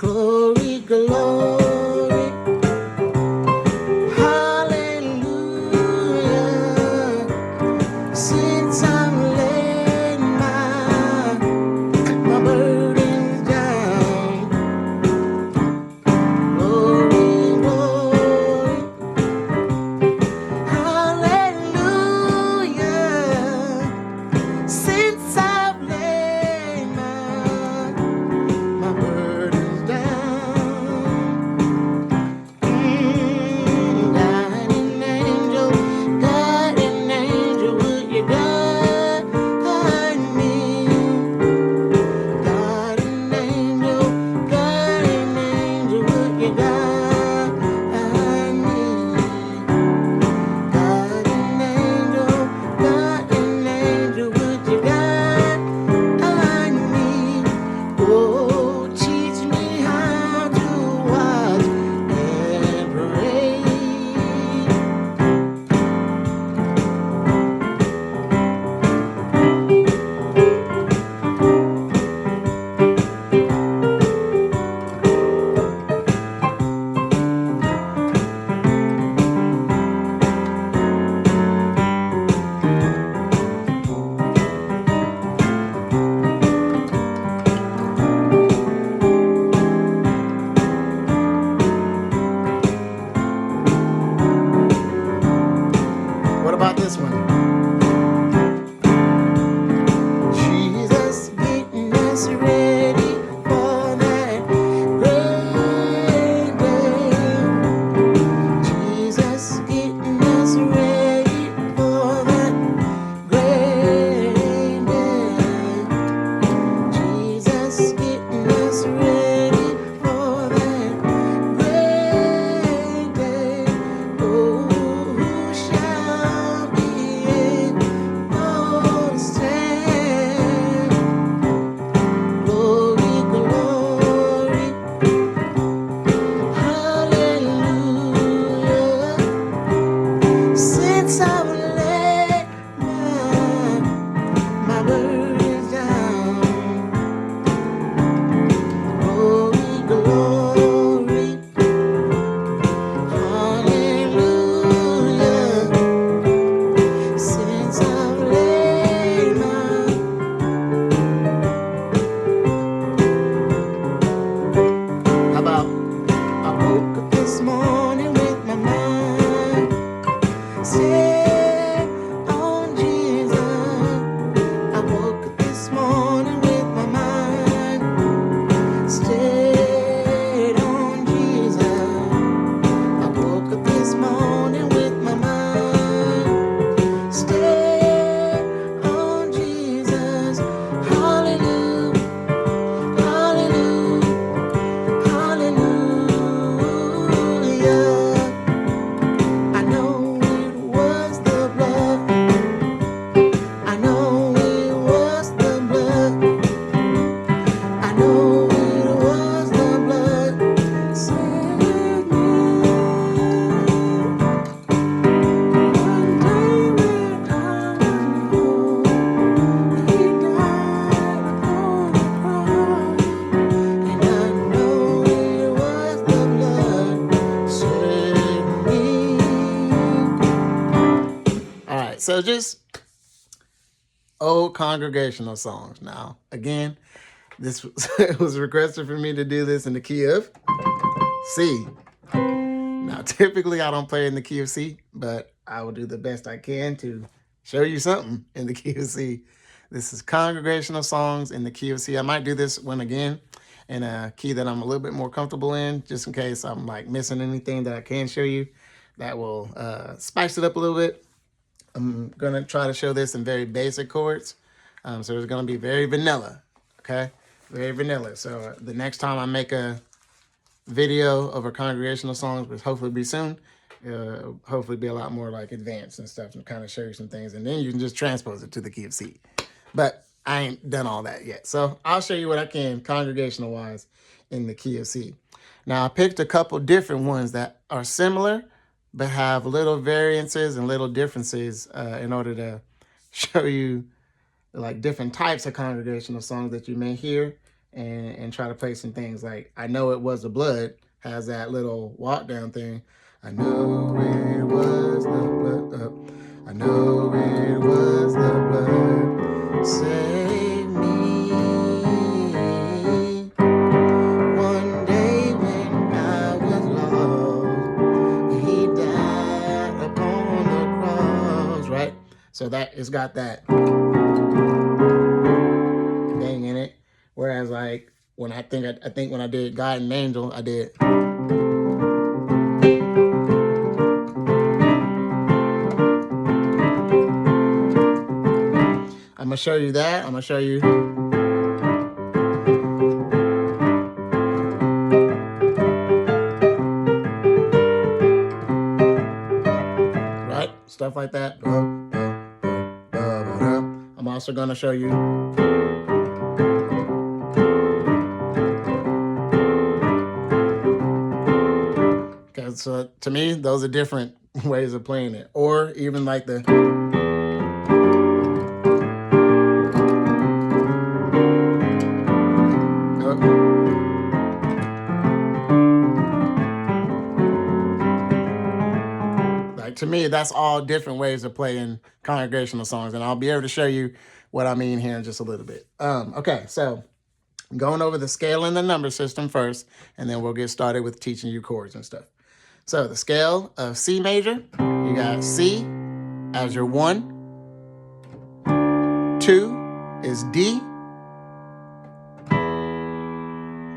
Glory, glory, hallelujah. Since I've laid my burdens down. Glory, glory, hallelujah. Since I've laid my burdens down. Guiding angel, would you guide me? Guiding angel, would you guide me? Guiding angel, would you guide me? Oh, teach me how to watch and pray. What about this one? Jesus getting us ready for that great day. Jesus getting us ready for that great day. Jesus getting us ready for that great day. Oh, who shall be able to stand? Glory, glory, hallelujah. Since I've laid my burdens down. Glory, glory, hallelujah. Since I've laid How about I woke up this morning with my mind set on Jesus. I woke up this morning with my mind stayed on Jesus. I woke up this morning with my mind stayed on Jesus. Hallelujah, hallelujah, hallelujah. I know it was the blood. I know it was the blood. I know it was the blood saved me. One day when I was low, He died upon the cross, and I know it was the blood saved me. All right, so just old congregational songs. Now, again, this was, it was requested for me to do this in the key of C. Now, typically I don't play in the key of C, but I will do the best I can to show you something in the key of C. This is congregational songs in the key of C. I might do this one again in a key that I'm a little bit more comfortable in, just in case I'm like missing anything that I can show you that will spice it up a little bit. I'm going to try to show this in very basic chords. So it's going to be very vanilla, okay? Very vanilla. So the next time I make a video of our congregational songs, which hopefully be soon, hopefully be a lot more like advanced and stuff, and kind of show you some things. And then you can just transpose it to the key of C. But I ain't done all that yet. So I'll show you what I can congregational-wise in the key of C. Now I picked a couple different ones that are similar, but have little variances and little differences in order to show you like different types of congregational songs that you may hear and try to play some things like I Know It Was the Blood has that little walk down thing. I know it was the blood. I know it was the blood. Save me. One day when I was lost, he died upon the cross, right? So that it's got that thing in it. Whereas like when I think when I did God and Angel, I did. I'm gonna show you that. I'm gonna show you. Right? Stuff like that. I'm also gonna show you. Okay, so to me, those are different ways of playing it. Or even like the. Like to me, that's all different ways of playing congregational songs, and I'll be able to show you what I mean here in just a little bit. Okay, so going over the scale and the number system first, and then we'll get started with teaching you chords and stuff. So the scale of C major, you got C as your 1. 2 is D.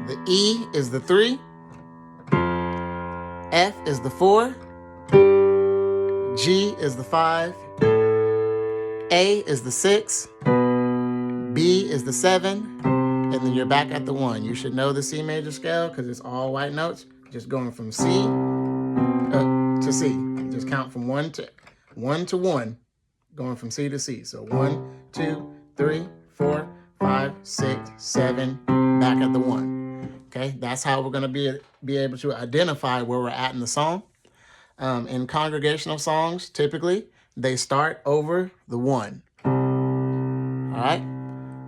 The E is the 3. F is the 4. G is the 5. A is the 6. B is the 7. And then you're back at the 1. You should know the C major scale because it's all white notes. Just going from C to C. Just count from 1 to 1, going from C to C. So 1, 2, 3, 4, 5, 6, 7, back at the 1. Okay, that's how we're going to be able to identify where we're at in the song. In congregational songs, typically, they start over the 1. All right?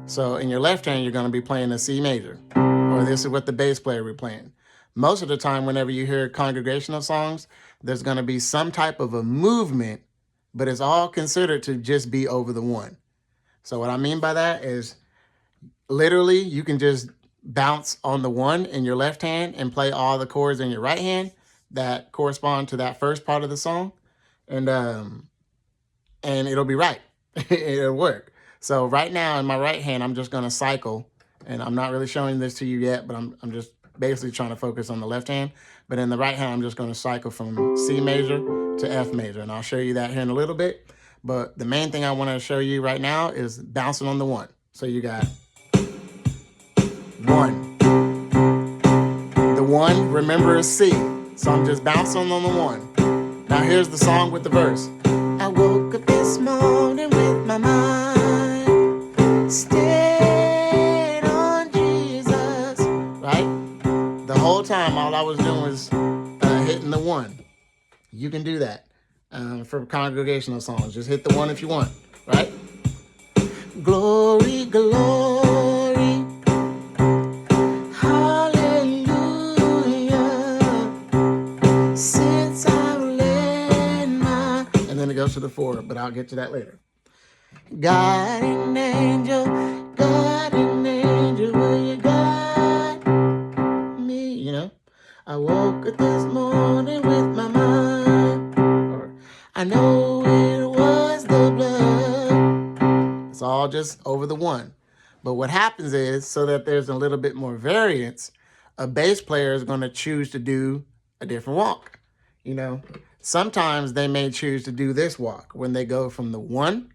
So in your left hand, you're going to be playing a C major, or this is what the bass player will be playing. Most of the time, whenever you hear congregational songs, there's going to be some type of a movement, but it's all considered to just be over the 1. So what I mean by that is literally you can just bounce on the 1 in your left hand and play all the chords in your right hand that correspond to that first part of the song, and it'll be right. It'll work. So right now in my right hand, I'm just going to cycle, and I'm not really showing this to you yet, but I'm just basically trying to focus on the left hand. But in the right hand, I'm just going to cycle from C major to F major, and I'll show you that here in a little bit. But the main thing I want to show you right now is bouncing on the 1. So you got 1. The 1, remember, is C. So I'm just bouncing on the 1. Now here's the song with the verse. I woke up this morning with my mind stayed on Jesus. Right? The whole time, all I was doing was hitting the 1. You can do that for congregational songs. Just hit the 1 if you want. Right? Glory, glory. Goes to the 4, but I'll get to that later. Guardian angel, will you guide me? You know, I woke up this morning with my mind, or I know it was the blood. It's all just over the 1. But what happens is, so that there's a little bit more variance, a bass player is going to choose to do a different walk. You know, sometimes they may choose to do this walk when they go from the 1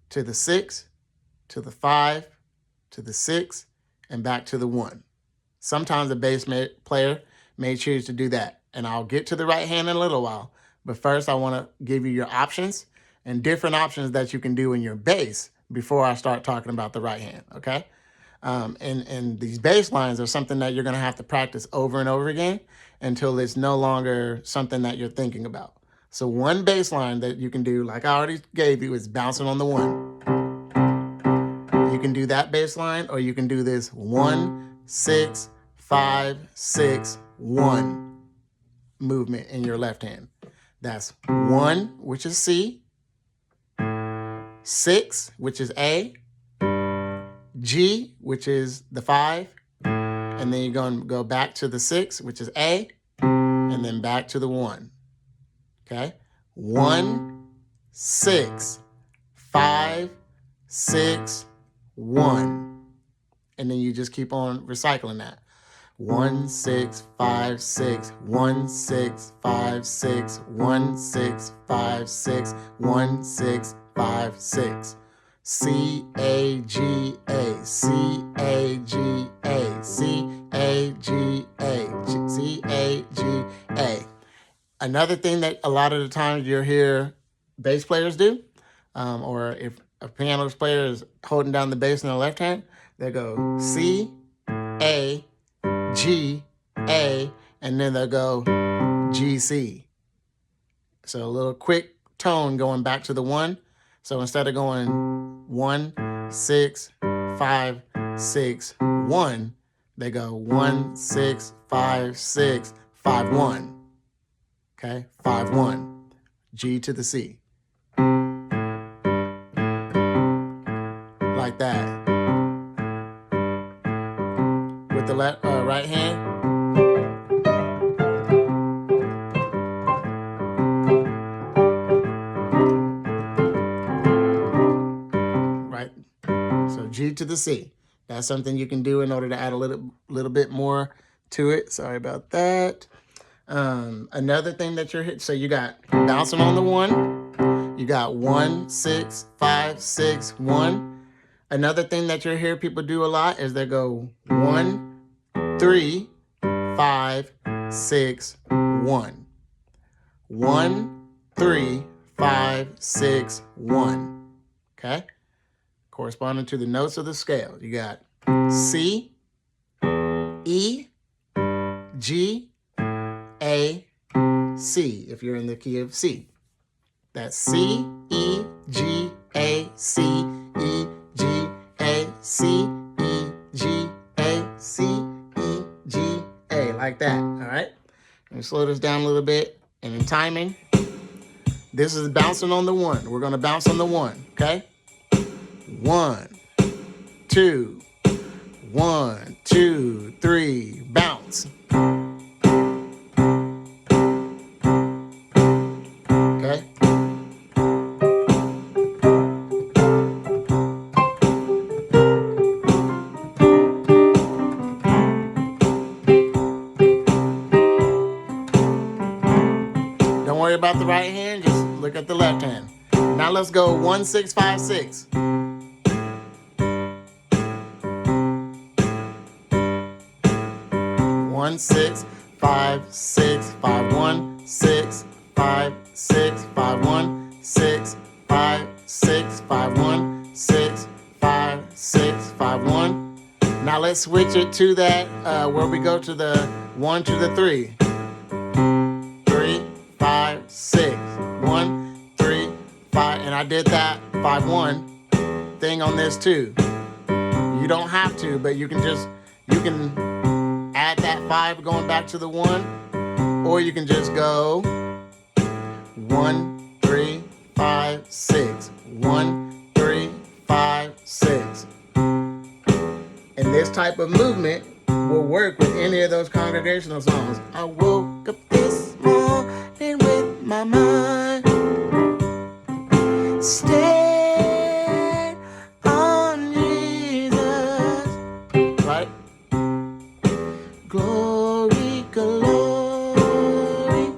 to the 6 to the 5 to the 6 and back to the 1. Sometimes a bass player may choose to do that. And I'll get to the right hand in a little while. But first, I want to give you your options and different options that you can do in your bass before I start talking about the right hand, okay? And these bass lines are something that you're going to have to practice over and over again until it's no longer something that you're thinking about. So one bass line that you can do, like I already gave you, is bouncing on the 1. you can do that bass line, or you can do this 1, 6, 5, 6, 1 movement in your left hand. That's 1, which is C, 6, which is A, G, which is the 5, and then you're going to go back to the 6, which is A, and then back to the 1. Okay? 1, 6, 5, 6, 1. And then you just keep on recycling that. 1, 6, 5, 6, 1, 6, 5, 6, 1, 6, 5, 6, 1, 6, 5, 6. C, A, G, A, C, A, G, A, C, A, G, A, C, A, G, A. Another thing that a lot of the times you'll hear bass players do, or if a piano player is holding down the bass in the left hand, they go C, A, G, A, and then they'll go G, C. So a little quick tone going back to the 1. So instead of going 1, 6, 5, 6, 1, they go 1, 6, 5, 6, 5, 1. Okay, 5, 1. G to the C. Like that. With the right hand. Right. So G to the C. That's something you can do in order to add a little bit more to it. Sorry about that. Another thing that you're hitting, so you got bouncing on the 1. You got 1, 6, 5, 6, 1. Another thing that you'll hear people do a lot is they go 1, 3, 5, 6, 1. 1, 3, 5, 6, 1. Okay? Corresponding to the notes of the scale. You got C, E, G, A, C, if you're in the key of C. That's C, E, G, A, C, E, G, A, C, E, G, A, C, E, G, A, like that, all right? Let me slow this down a little bit. And in timing, this is bouncing on the 1. We're gonna bounce on the 1, okay? 1, 2, 1, 2, 3, bounce. Okay? Don't worry about the right hand, just look at the left hand. Now let's go 1, 6, 5, 6. 1, 6, 5, 6, 5, 1, 6, 5, 6, 5, 1, 6, 5, 6, 5, 1, 6, 5, 6, 5, 1. Now let's switch it to that where we go to the 1 to the 3. 3, 5, 6, 1, 3, 5, and I did that 5, 1 thing on this too. You don't have to, but you can add that 5 going back to the 1, or you can just go 1, 3, 5, 6, 1, 3, 5, 6. And this type of movement will work with any of those congregational songs. I woke up this morning with my mind stayed on Jesus, right? Glory, glory,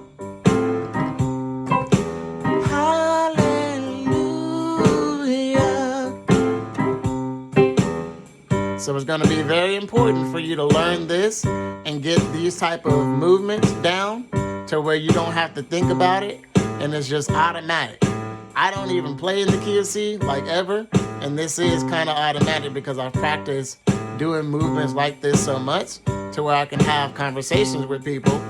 hallelujah. So it's going to be very important for you to learn this and get these type of movements down to where you don't have to think about it and it's just automatic. I don't even play in the key of C like ever, and this is kind of automatic because I've practiced doing movements like this so much to where I can have conversations with people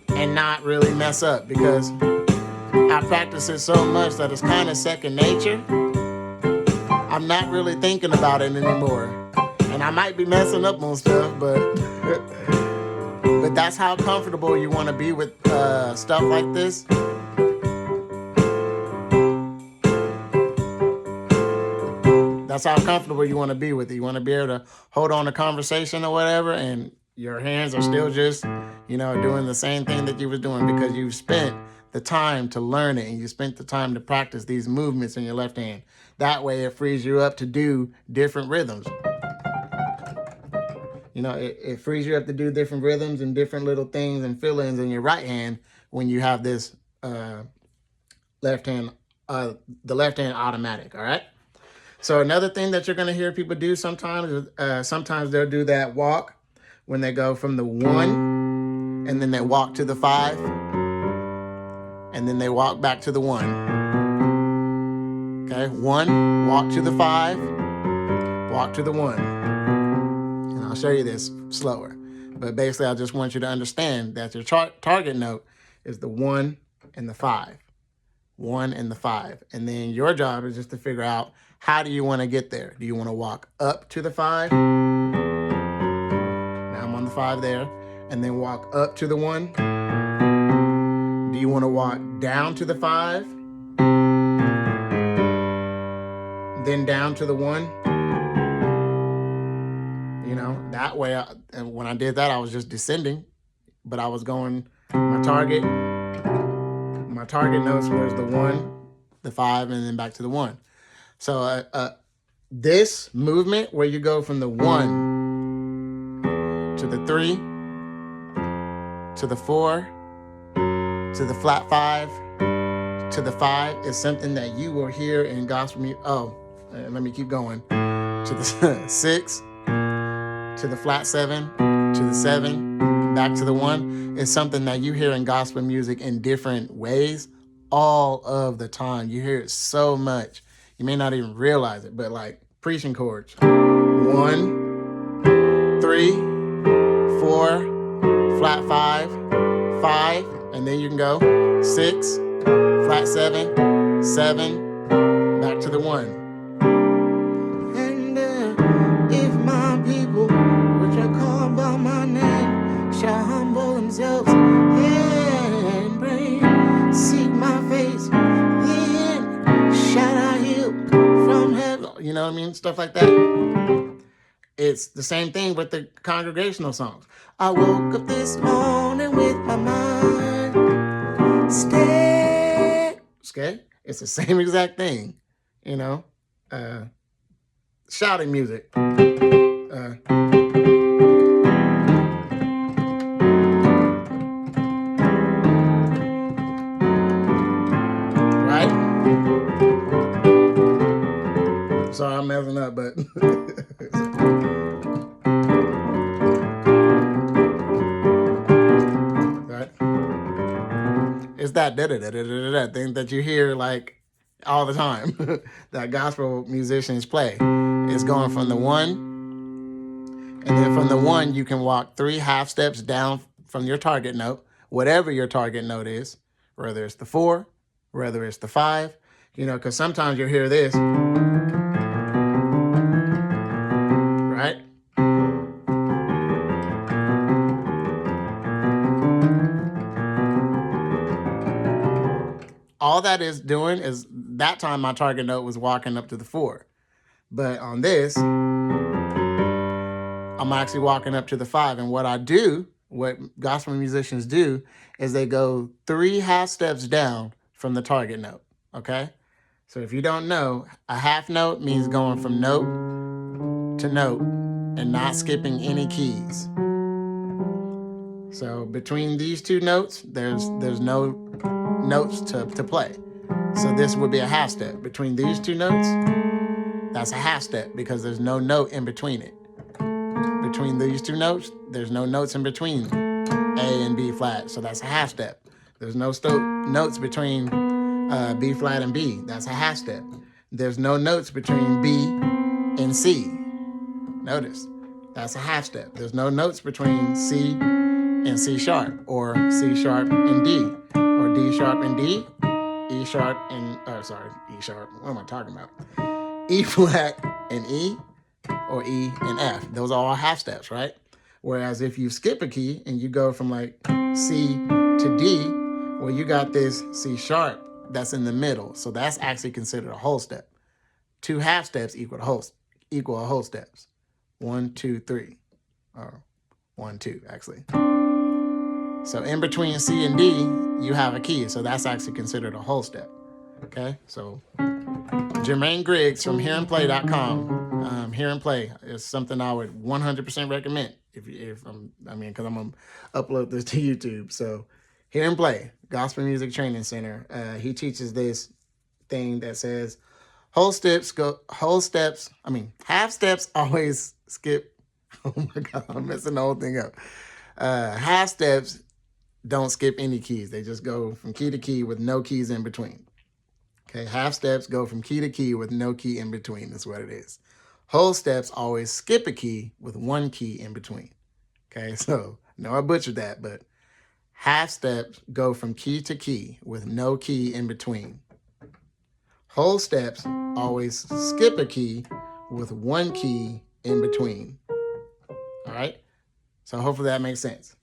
and not really mess up because I practice it so much that it's kind of second nature. I'm not really thinking about it anymore. And I might be messing up on stuff, but that's how comfortable you want to be with stuff like this. That's how comfortable you want to be with it. You want to be able to hold on a conversation or whatever, and your hands are still just, doing the same thing that you was doing, because you've spent the time to learn it and you spent the time to practice these movements in your left hand. That way it frees you up to do different rhythms. It frees you up to do different rhythms and different little things and fill-ins in your right hand when you have this left hand, the left hand automatic, all right? So another thing that you're going to hear people do sometimes is sometimes they'll do that walk when they go from the 1 and then they walk to the 5 and then they walk back to the 1. Okay, 1, walk to the 5, walk to the 1. And I'll show you this slower. But basically, I just want you to understand that your target note is the 1 and the 5. 1 and the 5. And then your job is just to figure out, how do you want to get there? Do you want to walk up to the 5? Now I'm on the 5 there. And then walk up to the 1? Do you want to walk down to the 5? Then down to the 1? That way, and when I did that, I was just descending. But I was going, my target notes was the 1, the 5, and then back to the 1. So this movement where you go from the 1 to the 3 to the 4 to the flat 5 to the 5 is something that you will hear in gospel music. Let me keep going. To the 6 to the flat 7 to the 7 back to the 1 is something that you hear in gospel music in different ways all of the time. You hear it so much. You may not even realize it, but like preaching chords. 1, 3, 4, flat 5, 5, and then you can go 6, flat 7, 7, back to the 1. And if my people, which are called by my name, shall humble themselves and pray, seek my face, then shall I heal from heaven. You know what I mean? Stuff like that. It's the same thing with the congregational songs. I woke up this morning with my mind stayed. Okay? It's the same exact thing. Shouting music. Right? Sorry, I'm messing up, but right? It's that da-da-da-da-da-da thing that you hear like all the time that gospel musicians play. It's going from the 1, and then from the 1 you can walk 3 half steps down from your target note, whatever your target note is, whether it's the 4, whether it's the 5, because sometimes you'll hear this, right? All that is doing is, that time my target note was walking up to the 4. But on this, I'm actually walking up to the 5. And what gospel musicians do, is they go 3 half steps down from the target note, okay? So if you don't know, a half note means going from note to note and not skipping any keys. So between these 2 notes, there's no notes to play. So this would be a half step. Between these 2 notes, that's a half step because there's no note in between it. Between these 2 notes, there's no notes in between A and B flat, so that's a half step. There's no notes between B flat and B. That's a half step. There's no notes between B and C. Notice, that's a half step. There's no notes between C and C sharp, or C sharp and D, or D sharp and D, E sharp and, E sharp, what am I talking about? E flat and E, or E and F. Those are all half steps, right? Whereas if you skip a key and you go from like C to D, well, you got this C sharp that's in the middle. So that's actually considered a whole step. 2 half steps equal a whole steps. 1, 2, 3, or 1, 2, actually. So in between C and D, you have a key. So that's actually considered a whole step. Okay, so Jermaine Griggs from hearandplay.com. Hear and Play is something I would 100% recommend because I'm gonna upload this to YouTube. So Hear and Play, Gospel Music Training Center. He teaches this thing that says half steps always skip. Oh my God, I'm messing the whole thing up. Half steps don't skip any keys. They just go from key to key with no keys in between. Okay, half steps go from key to key with no key in between. That's what it is. Whole steps always skip a key with 1 key in between. Okay, so I know I butchered that, but half steps go from key to key with no key in between. Whole steps always skip a key with 1 key in between. All right, so hopefully that makes sense.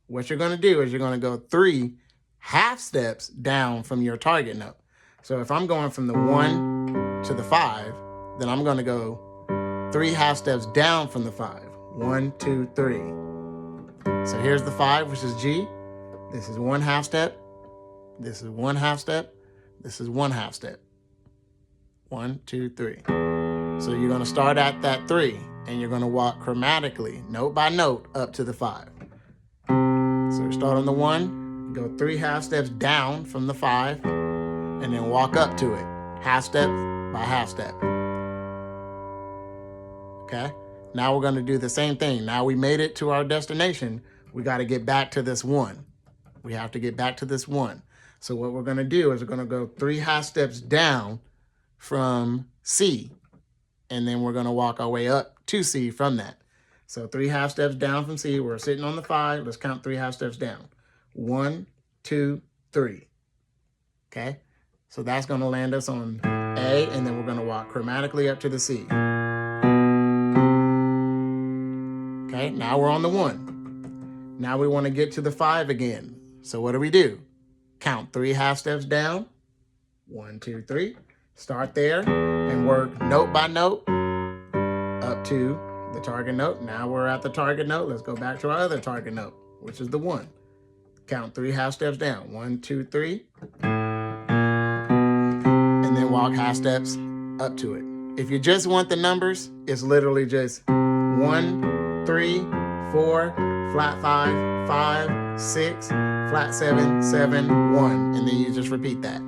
What you're going to do is you're going to go 3 half steps down from your target note. So if I'm going from the 1 to the 5, then I'm going to go 3 half steps down from the 5. 1, 2, 3. So here's the 5, which is G. This is 1 half step. This is 1 half step. This is 1 half step. 1, 2, 3. So you're going to start at that 3, and you're going to walk chromatically, note by note, up to the 5. So start on the 1, go 3 half steps down from the 5, and then walk up to it, half step by half step. Okay? Now we're going to do the same thing. Now we made it to our destination. We got to get back to this 1. We have to get back to this 1. So what we're going to do is we're going to go 3 half steps down from C, and then we're going to walk our way up to C from that. So 3 half steps down from C. We're sitting on the 5. Let's count 3 half steps down. 1, 2, 3. Okay? So that's going to land us on A, and then we're going to walk chromatically up to the C. Okay, now we're on the 1. Now we want to get to the 5 again. So what do? Count 3 half steps down. 1, 2, 3. Start there and work note by note up to the target note. Now we're at the target note. Let's go back to our other target note, which is the 1. Count 3 half steps down. 1, 2, 3. And then walk half steps up to it. If you just want the numbers, it's literally just 1, 3, 4, flat 5, 5, 6, flat 7, 7, 1. And then you just repeat that.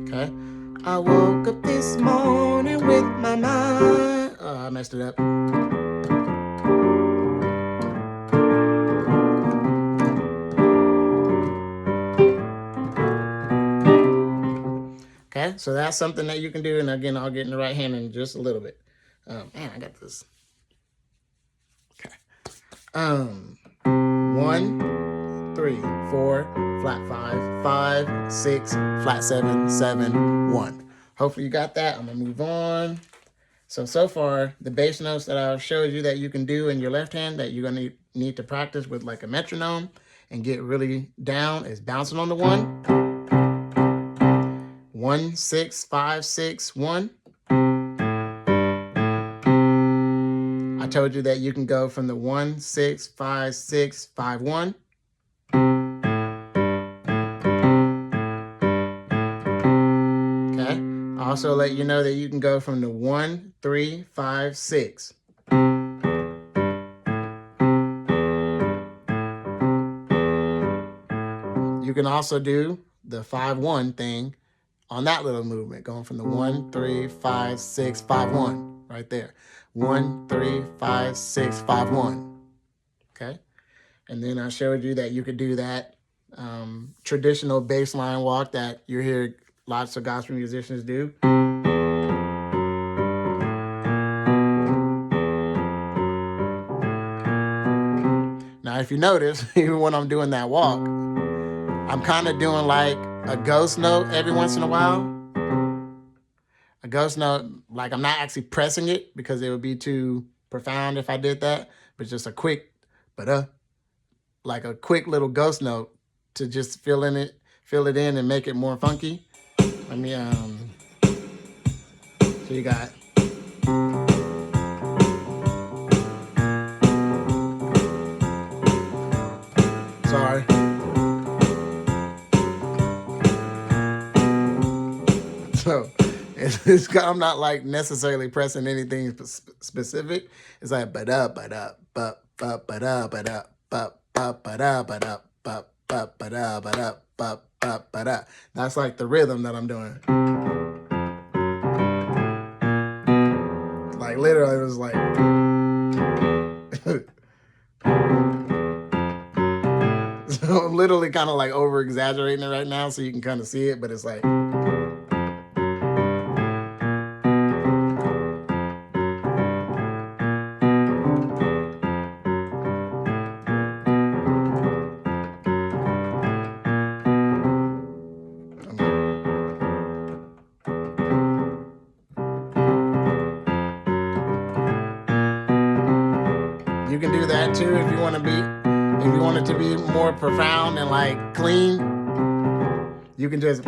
Okay? I woke up this morning with my mind. Oh, I messed it up. Okay, so that's something that you can do. And again, I'll get in the right hand in just a little bit. Man, I got this. Okay. 1, 3, 4, flat 5, 5, 6, flat 7, 7, 1. Hopefully you got that. I'm going to move on. So far, the bass notes that I've showed you that you can do in your left hand that you're going to need to practice with like a metronome and get really down is bouncing on the 1. 1, 6, 5, 6, 1. I told you that you can go from the 1, 6, 5, 6, 5, 1. Okay. I also let you know that you can go from the 1, 3, 5, 6. You can also do the 5, 1 thing on that little movement, going from the 1, 3, 5, 6, 5, 1, right there. 1, 3, 5, 6, 5, 1. Okay? And then I showed you that you could do that traditional bass line walk that you hear lots of gospel musicians do. Now, if you notice, even when I'm doing that walk, I'm kind of doing like a ghost note every once in a while. A ghost note, like I'm not actually pressing it because it would be too profound if I did that, but just a quick, like a quick little ghost note to just fill it in and make it more funky. Let me, so you got, sorry. So I'm not like necessarily pressing anything specific. It's like ba-da, ba-da, ba-da, ba-da, ba-da, ba-da, ba-da, ba-da, ba-da, ba-da. That's like the rhythm that I'm doing. Like literally it was like so I'm literally kind of like over exaggerating it right now so you can kind of see it, but it's like you can do that too if you want it to be more profound and like clean. You can just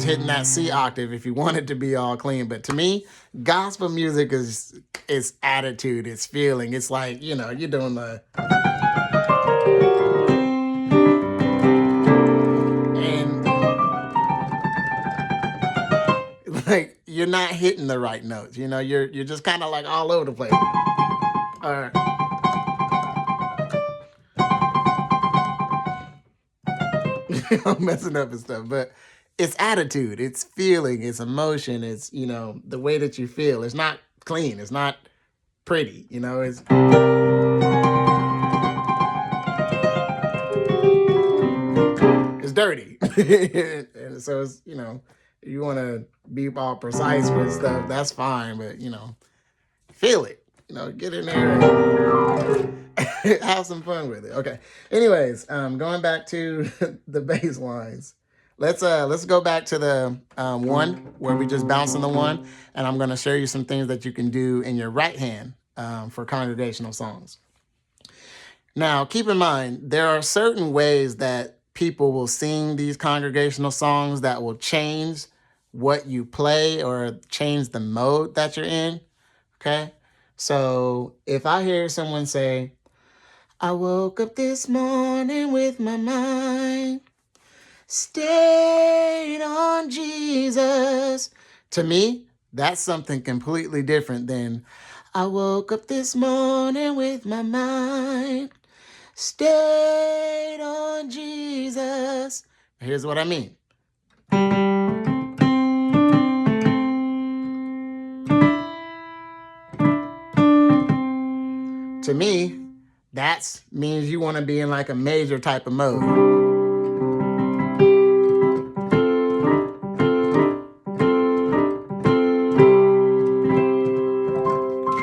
hitting that C octave if you want it to be all clean. But to me, gospel music is attitude, it's feeling. It's like, you know, you're doing the and like you're not hitting the right notes. You know, you're just kind of like all over the place. All right. I'm messing up and stuff, but it's attitude, it's feeling, it's emotion, it's, you know, the way that you feel. It's not clean, it's not pretty, you know, it's dirty. And so it's, you know, you want to be all precise with stuff, that's fine, but, you know, feel it, you know, get in there and have some fun with it. Okay. Anyways, going back to the bass lines. Let's go back to the one where we just bounce on the one, and I'm going to show you some things that you can do in your right hand for congregational songs. Now, keep in mind, there are certain ways that people will sing these congregational songs that will change what you play or change the mode that you're in, okay? So if I hear someone say, I woke up this morning with my mind stayed on Jesus. To me, that's something completely different than I woke up this morning with my mind stayed on Jesus. Here's what I mean. To me, that means you want to be in like a major type of mode.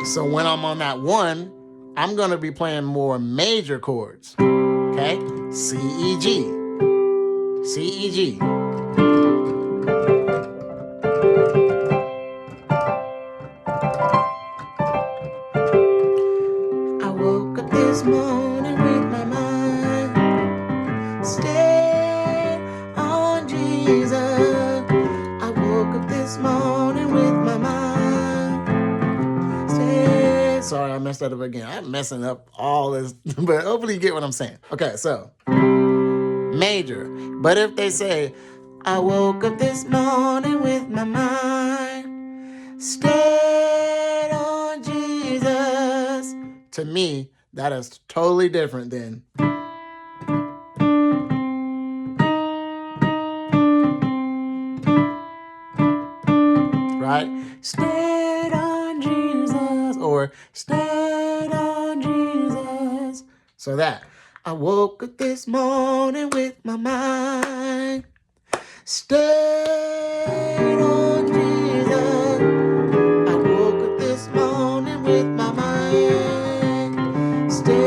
So when I'm on that one, I'm going to be playing more major chords. Okay? C, E, G. C, E, G. I woke up this morning with my mind stayed on Jesus. I woke up this morning with my mind stayed. Sorry, I messed that up again. I'm messing up all this, but hopefully you get what I'm saying. Okay, so major. But if they say, I woke up this morning with my mind stayed on Jesus, to me, that is totally different than right? Stayed on Jesus or stayed on Jesus. So that I woke up this morning with my mind stayed on Jesus. I woke up this morning with my mind stayed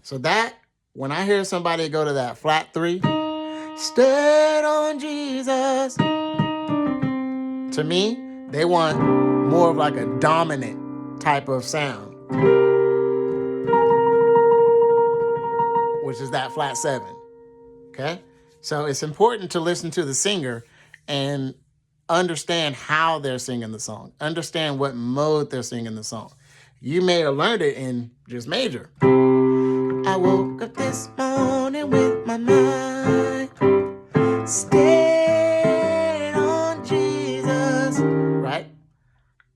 So that, when I hear somebody go to that flat 3, stand on Jesus, to me, they want more of like a dominant type of sound, which is that flat 7. Okay? So it's important to listen to the singer and understand how they're singing the song. Understand what mode they're singing the song. You may have learned it in just major. I woke up this morning with my mind stayed on Jesus, right?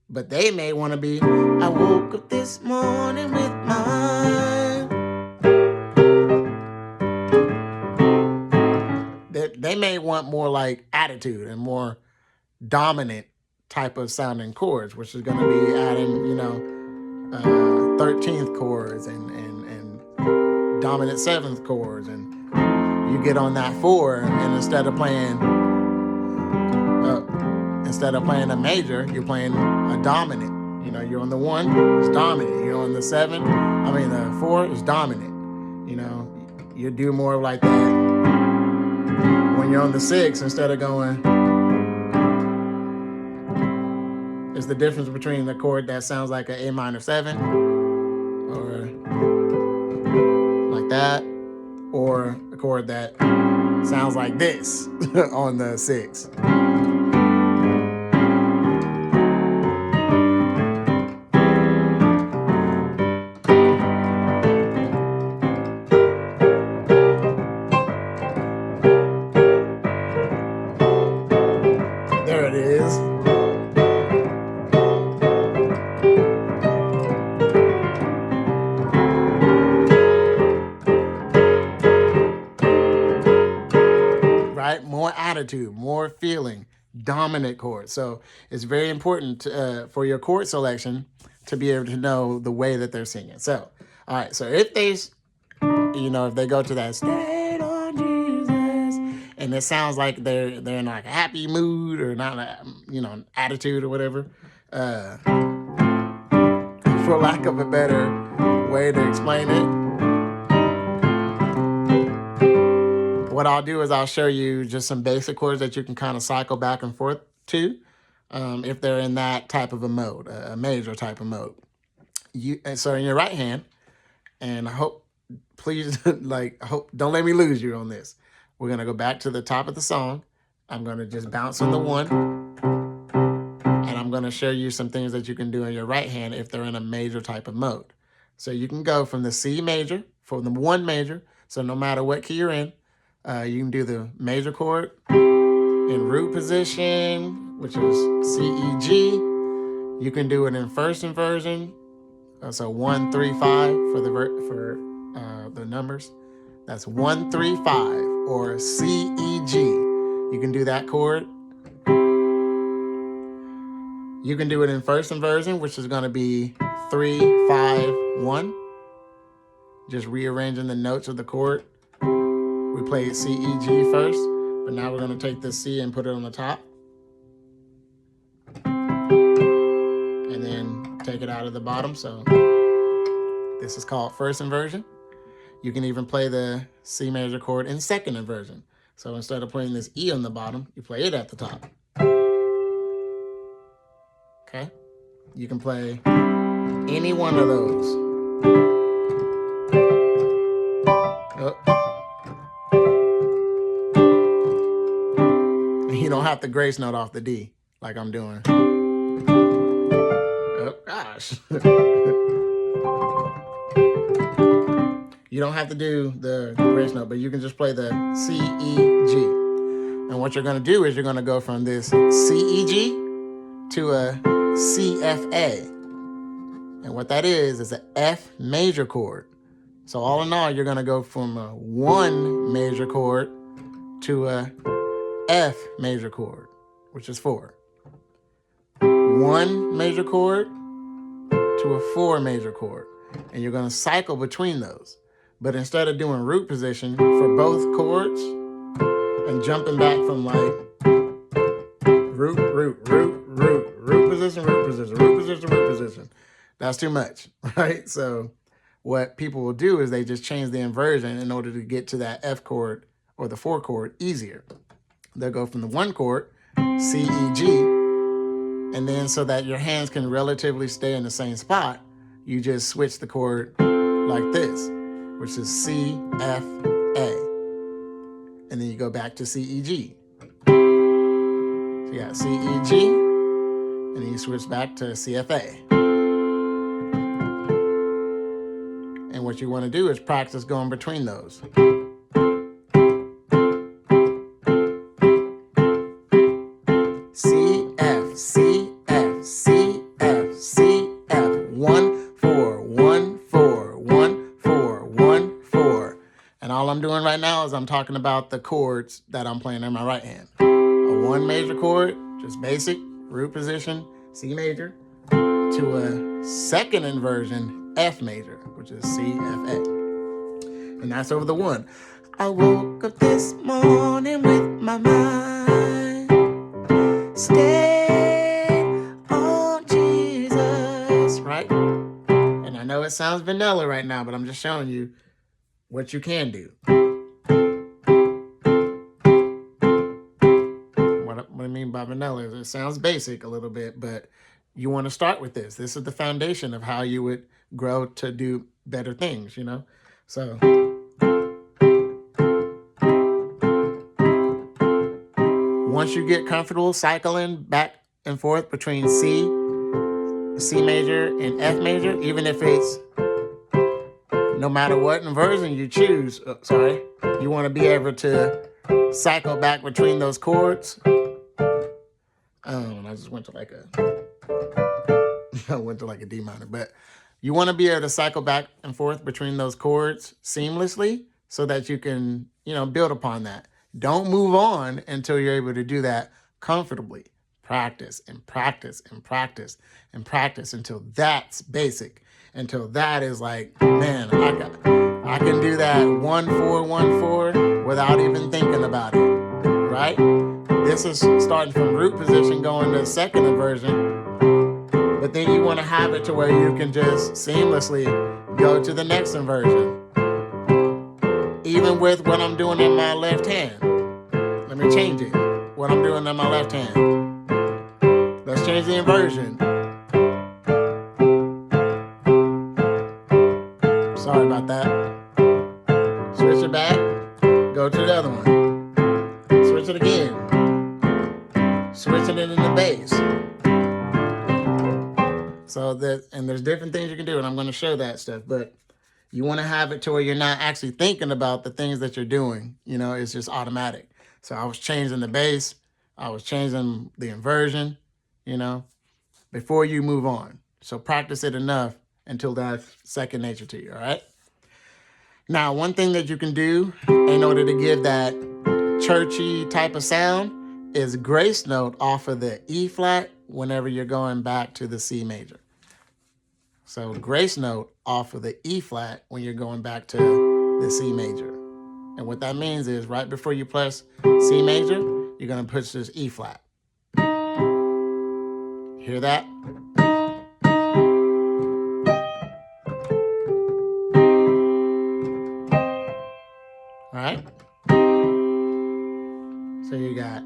But they may want to be, I woke up this morning with my mind. They may want more like attitude and more dominant type of sounding chords, which is going to be adding, 13th chords and dominant 7th chords. And you get on that 4, and instead of playing a major, you're playing a dominant. You're on the 1, it's dominant. You're on the the 4 is dominant. You do more like that. When you're on the 6, instead of going, it's the difference between the chord that sounds like an A minor 7, or like that, or a chord that sounds like this on the 6. There it is. Right? More attitude, more feeling, dominant chord. So it's very important for your chord selection to be able to know the way that they're singing. So, all right. So if they go to that "Stay on Jesus," and it sounds like they're in like a happy mood or not, an attitude or whatever, for lack of a better way to explain it, what I'll do is I'll show you just some basic chords that you can kind of cycle back and forth to, if they're in that type of a mode, a major type of mode. So in your right hand, and I hope, please, don't let me lose you on this. We're going to go back to the top of the song. I'm going to just bounce on the 1, and I'm going to show you some things that you can do in your right hand if they're in a major type of mode. So you can go from the C major, from the 1 major, so no matter what key you're in, you can do the major chord in root position, which is C, E, G. You can do it in first inversion, so 1, 3, 5 for the numbers. That's 1, 3, 5, or C, E, G. You can do that chord. You can do it in first inversion, which is going to be 3, 5, 1. Just rearranging the notes of the chord. We played C, E, G first, but now we're going to take this C and put it on the top. And then take it out of the bottom. So this is called first inversion. You can even play the C major chord in second inversion. So instead of playing this E on the bottom, you play it at the top. Okay? You can play any one of those. Oh. You don't have to grace note off the D like I'm doing. Oh, gosh. You don't have to do the grace note, but you can just play the C, E, G. And what you're going to do is you're going to go from this C, E, G to a C, F, A. And what that is an F major chord. So all in all, you're going to go from a 1 major chord to a F major chord, which is 4. 1 major chord to a 4 major chord. And you're going to cycle between those. But instead of doing root position for both chords and jumping back from like root, position, root position, root position, root position, that's too much, right? So what people will do is they just change the inversion in order to get to that F chord or the 4 chord easier. They'll go from the 1 chord, C, E, G, and then so that your hands can relatively stay in the same spot, you just switch the chord like this, which is C, F, A. And then you go back to C, E, G. So you got C, E, G, and then you switch back to C, F, A. And what you want to do is practice going between those. C, F, C, F, C, F, C, F. 1, 4, 1, 4, 1, 4, 1, 4. And all I'm doing right now is I'm talking about the chords that I'm playing in my right hand. A 1 major chord, just basic, root position, C major, to a second inversion, F major, which is C, F, A. And that's over the 1. I woke up this morning with my mind stayed on Jesus, right? And I know it sounds vanilla right now, but I'm just showing you what you can do. What I mean by vanilla is it sounds basic a little bit, but you want to start with this. This is the foundation of how you would grow to do better things, you know? So once you get comfortable cycling back and forth between C major, and F major, even if it's no matter what inversion you choose, you want to be able to cycle back between those chords. I just went to like a D minor, but you want to be able to cycle back and forth between those chords seamlessly so that you can, build upon that. Don't move on until you're able to do that comfortably. Practice and practice and practice and practice until that's basic. Until that is like, man, I can do that 1, 4, 1, 4 without even thinking about it, right? This is starting from root position going to second inversion, but then you want to have it to where you can just seamlessly go to the next inversion. Even with what I'm doing in my left hand. Let me change it. What I'm doing in my left hand. Let's change the inversion. Sorry about that. Switch it back. Go to the other one. Switch it again. Switching it in the bass. And there's different things you can do, and I'm going to show that stuff, but you want to have it to where you're not actually thinking about the things that you're doing. It's just automatic. So I was changing the bass. I was changing the inversion, before you move on. So practice it enough until that's second nature to you, all right? Now, one thing that you can do in order to give that churchy type of sound is grace note off of the E flat whenever you're going back to the C major. So grace note off of the E flat when you're going back to the C major. And what that means is right before you press C major, you're going to push this E flat. Hear that? All right? So you got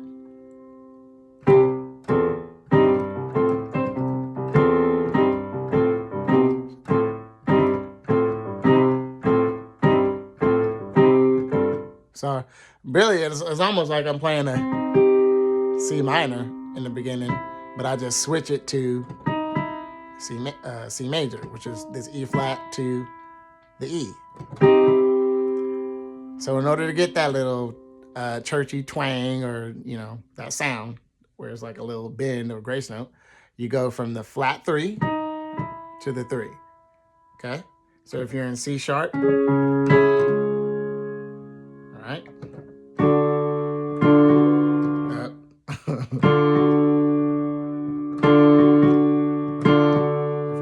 so really it's almost like I'm playing a C minor in the beginning, but I just switch it to C major, which is this E flat to the E. So in order to get that little churchy twang or, that sound where it's like a little bend or grace note, you go from the flat 3 to the 3, okay? So if you're in C sharp, all right? If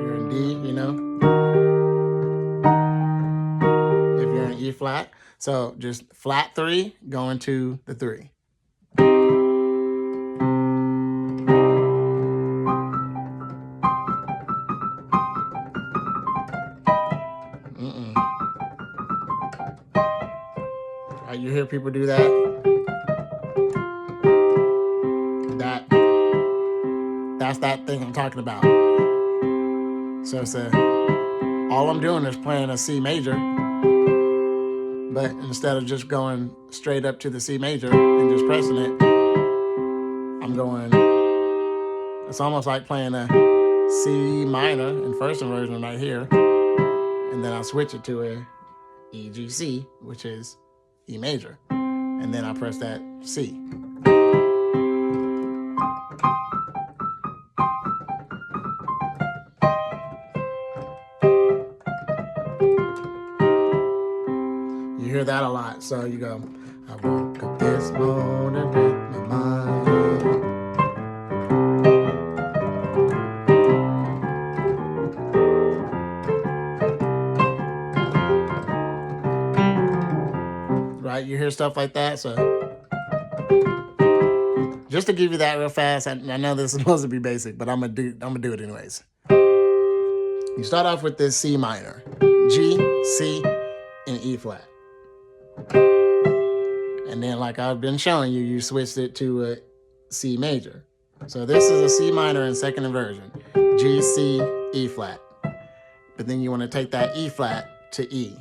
you're in D, if you're in E flat, so just flat 3 going to the 3. Right? You hear people do that. That's that thing I'm talking about. So it's all I'm doing is playing a C major, but instead of just going straight up to the C major and just pressing it, I'm going, it's almost like playing a C minor in first inversion right here, and then I switch it to a E, G, C, which is E major, and then I press that C. You hear that a lot. So you go, I woke up this morning with my mind. Right? You hear stuff like that. So just to give you that real fast, I know this is supposed to be basic, but I'm gonna do it anyways. You start off with this C minor, G, C, and E flat. And then, like I've been showing you, you switched it to a C major. So this is a C minor in second inversion, G, C, E flat. But then you want to take that E flat to E.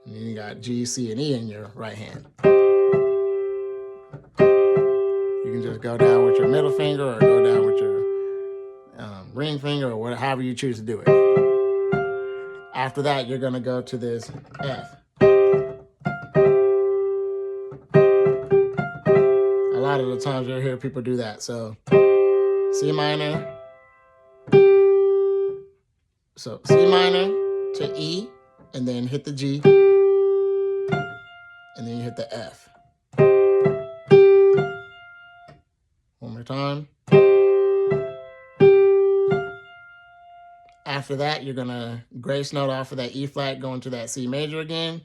And then you got G, C, and E in your right hand. You can just go down with your middle finger or go down with your ring finger or however you choose to do it. After that, you're going to go to this F. A lot of the times you'll hear people do that. So C minor. So C minor to E, and then hit the G, and then you hit the F. One more time. After that, you're gonna grace note off of that E flat, go into that C major again.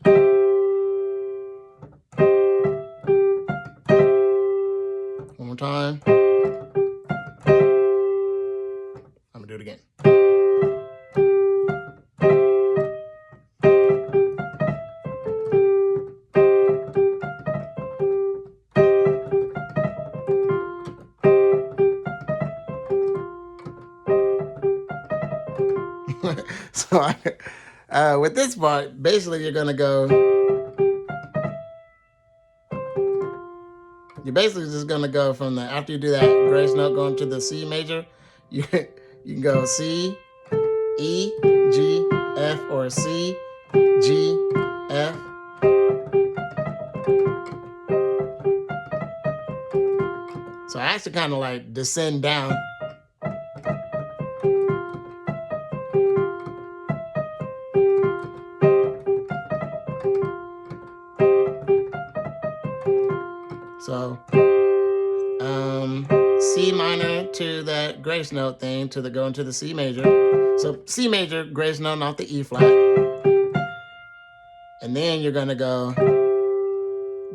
One more time. I'm gonna do it again. So with this part, basically you're basically just gonna go from the, after you do that grace note going to the C major, you can go C, E, G, F, or C, G, F. So I actually kind of like descend down. So C minor to that grace note thing to go into the C major. So C major, grace note off the E flat. And then you're gonna go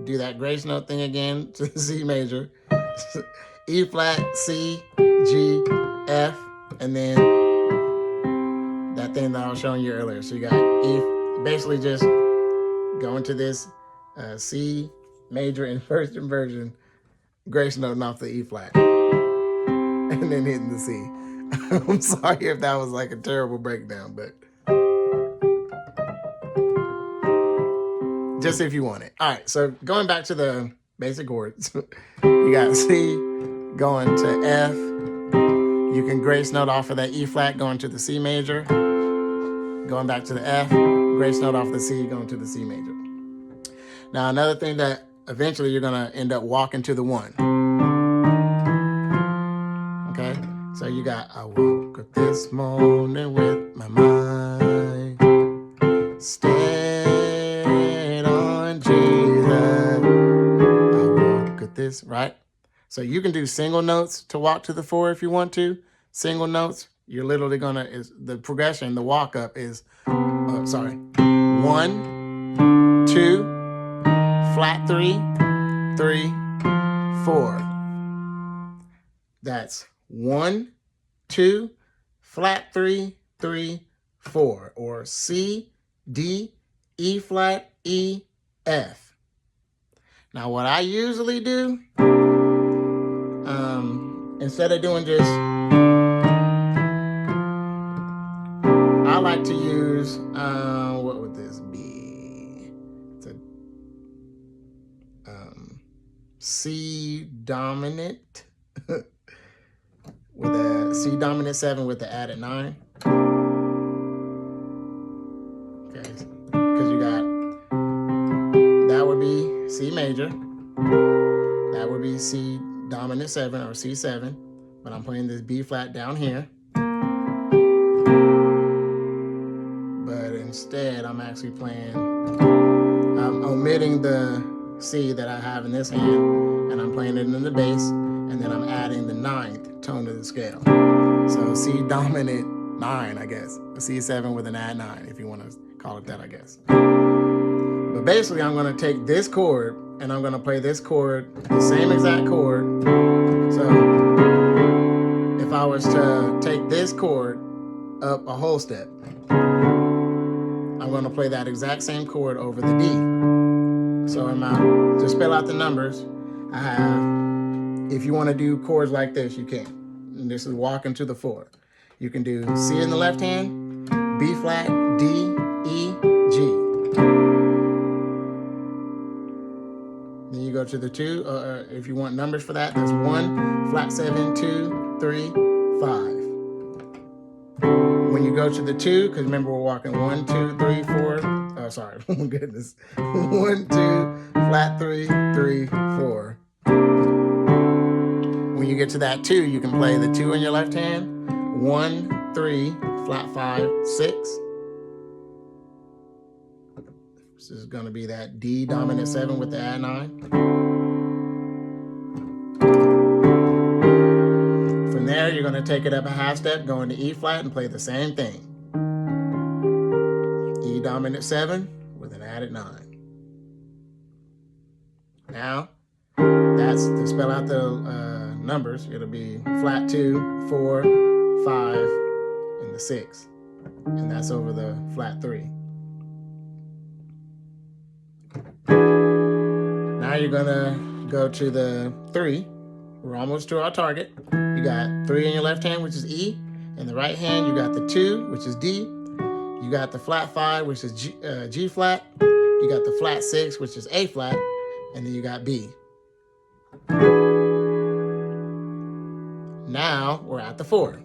do that grace note thing again to the C major. E flat, C, G, F, and then that thing that I was showing you earlier. So you got E, basically just going to this C major in first inversion, grace noting off the E flat, and then hitting the C. I'm sorry if that was like a terrible breakdown, but just if you want it. All right, so going back to the basic chords, you got C going to F. You can grace note off of that E flat going to the C major. Going back to the F, grace note off the C going to the C major. Now another thing that eventually you're gonna end up walking to the 1. Okay, so you got, I woke up this morning with my mind stayed on Jesus. I woke up this, right? So you can do single notes to walk to the 4 if you want to. Single notes, you're literally gonna, is the progression, the walk up is, 1, 2, flat 3, 3, 4. That's 1, 2, flat 3, 3, 4, or C, D, E flat, E, F. Now what I usually do, instead of doing just, I like to use, what would this be? It's a C dominant with a C dominant 7 with the added 9. Okay, because you got, that would be C major, that would be C dominant 7 or C7, but I'm playing this B flat down here. But instead, I'm actually playing, I'm omitting the C that I have in this hand, and I'm playing it in the bass, and then I'm adding the 9th tone of the scale. So C dominant 9, I guess. A C7 with an add 9, if you want to call it that, I guess. But basically, I'm going to take this chord, and I'm going to play this chord, the same exact chord. So if I was to take this chord up a whole step, I'm going to play that exact same chord over the D. So to spell out the numbers, I have, if you want to do chords like this, you can. And this is walking to the 4. You can do C in the left hand, B flat, D, E, G. Then you go to the 2. If you want numbers for that, that's 1, flat 7, 2, 3, 5. When you go to the 2, because remember we're walking 1, 2, 3, 4. Oh, sorry. Oh my goodness. 1, 2, flat 3, 3, 4. When you get to that 2, you can play the 2 in your left hand. 1, 3, flat 5, 6. This is going to be that D dominant 7 with the add 9. From there, you're going to take it up a half step, go into E flat, and play the same thing. E dominant 7 with an added 9. Now, that's to spell out the numbers. It'll be flat 2, 4, 5, and the 6. And that's over the flat 3. Now you're going to go to the 3. We're almost to our target. You got 3 in your left hand, which is E. In the right hand, you got the 2, which is D. You got the flat 5, which is G flat. You got the flat 6, which is A flat. And then you got B. Now we're at the 4.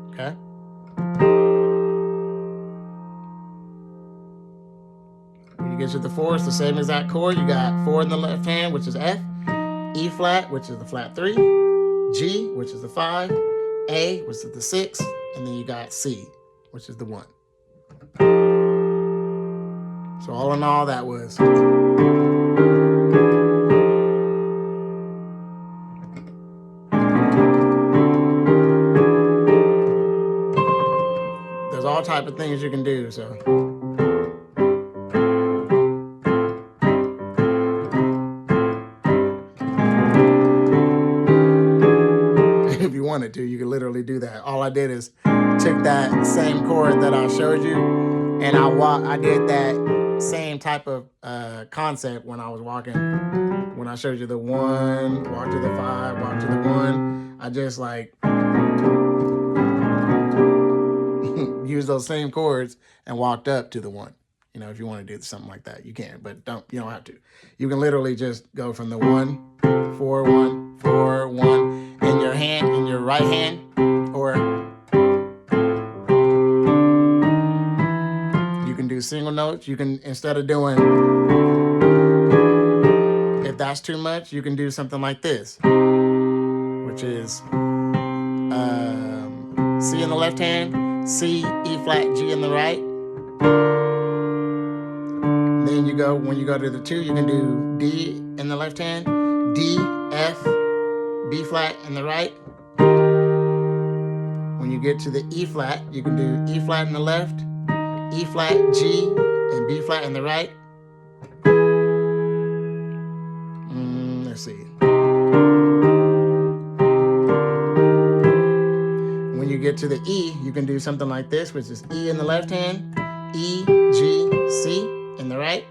Okay? When you get to the 4, it's the same exact chord. You got 4 in the left hand, which is F. E flat, which is the flat 3. G, which is the 5. A, which is the 6. And then you got C, which is the 1. So all in all, that was. There's all type of things you can do, so. If you wanted to, you could literally do that. All I did is took that same chord that I showed you, and I did that same type of concept when I was walking. When I showed you the 1, walk to the 5, walk to the 1, I just like use those same chords and walked up to the 1. You know, if you want to do something like that, you can, but you don't have to. You can literally just go from the 1, 4, 1, 4, 1 in your hand, in your right hand, or you can do single notes. You can, instead of doing, if that's too much, you can do something like this, which is C in the left hand, C, E flat, G in the right. Then you go, when you go to the 2, you can do D in the left hand, D, F, B flat in the right. When you get to the E flat, you can do E flat in the left, E flat, G, and B flat in the right. Let's see. When you get to the E, you can do something like this, which is E in the left hand, E, G, C in the right.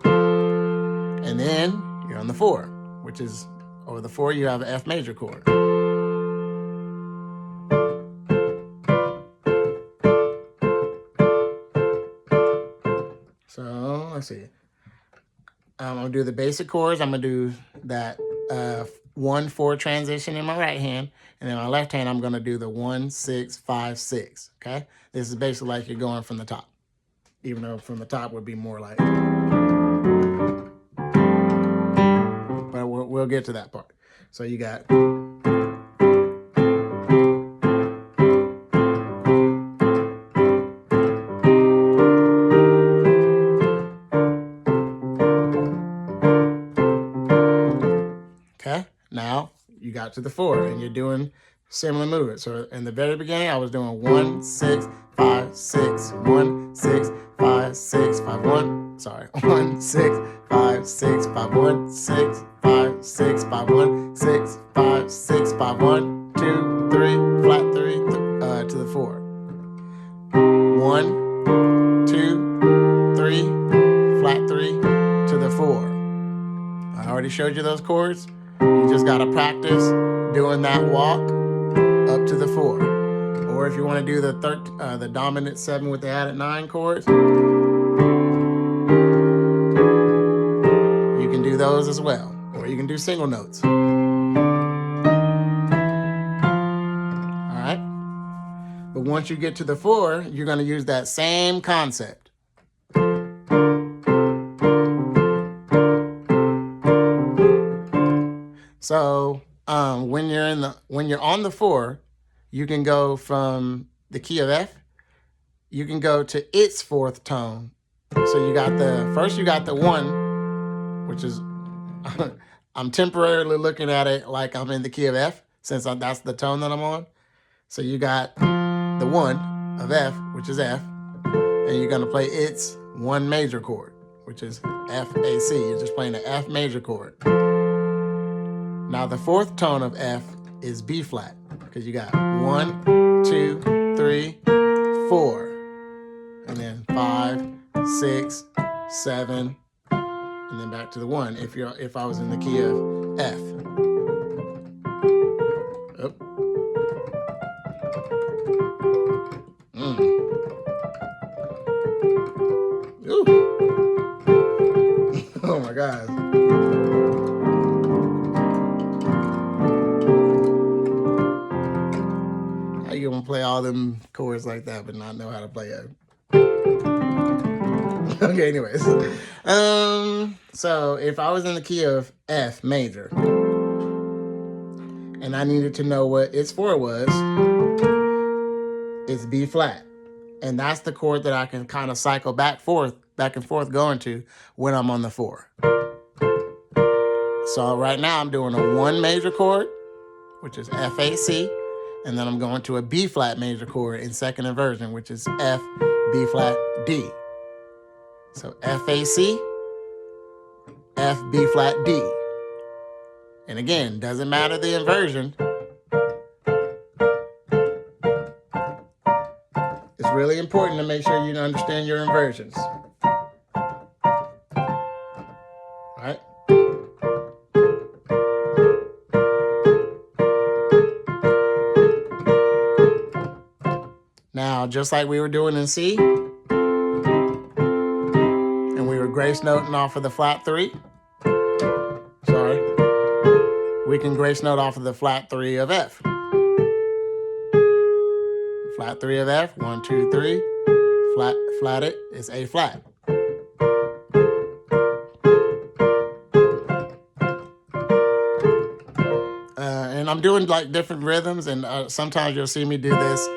And then you're on the 4, which is, over the 4, you have an F major chord. So let's see. I'm going to do the basic chords. I'm going to do that 1-4 transition in my right hand. And in my left hand, I'm going to do the 1, 6, 5, 6. Okay? This is basically like you're going from the top. Even though from the top would be more like. But we'll get to that part. So you got. Okay, now you got to the 4 and you're doing similar movements. So in the very beginning, I was doing 1, 6, 5, 6, 1, 6, 5, 6, 5, 1. Sorry, 1, 6, 5, 6, 5, 1, 6, 5, 6, 5, 1, 6, 5, 6, 5, 1, 2, 3, flat 3 to the 4. 1, 2, 3, flat 3 to the 4. I already showed you those chords. You just got to practice doing that walk up to the 4. Or if you want to do the dominant 7 with the added 9 chords, you can do those as well. Or you can do single notes. All right? But once you get to the 4, you're going to use that same concept. So when you're on the 4, you can go from the key of F. You can go to its 4th tone. So you got first you got the 1, which is I'm temporarily looking at it like I'm in the key of F since that's the tone that I'm on. So you got the 1 of F, which is F, and you're gonna play its 1 major chord, which is F, A, C. You're just playing the F major chord. Now the 4th tone of F is B flat, because you got 1, 2, 3, 4, and then 5, 6, 7, and then back to the 1. If I was in the key of F. Oh. Ooh. Oh my God. How you gonna play all them chords like that but not know how to play it? Okay, anyways. So if I was in the key of F major and I needed to know what its 4 was, it's B flat. And that's the chord that I can kind of cycle back and forth going to when I'm on the 4. So right now I'm doing a 1 major chord, which is F, A, C, and then I'm going to a B flat major chord in second inversion, which is F, B flat, D. So F, A, C, F, B flat, D. And again, doesn't matter the inversion. It's really important to make sure you understand your inversions. Right? Now, just like we were doing in C, and we were grace noting off of the flat 3. Sorry. We can grace note off of the flat 3 of F. Flat 3 of F, 1, 2, 3. Flat it, it's A flat. And I'm doing like different rhythms, and sometimes you'll see me do this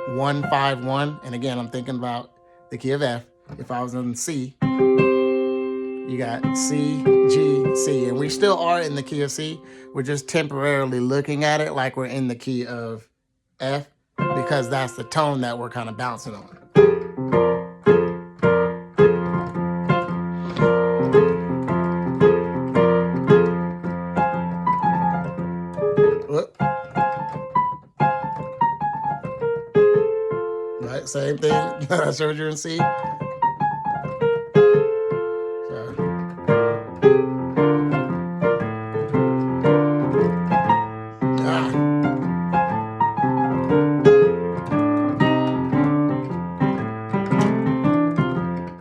1, 5, 1. And again, I'm thinking about the key of F. If I was in C, you got C, G, C. And we still are in the key of C. We're just temporarily looking at it like we're in the key of F, because that's the tone that we're kind of bouncing on. same thing that I showed you in C.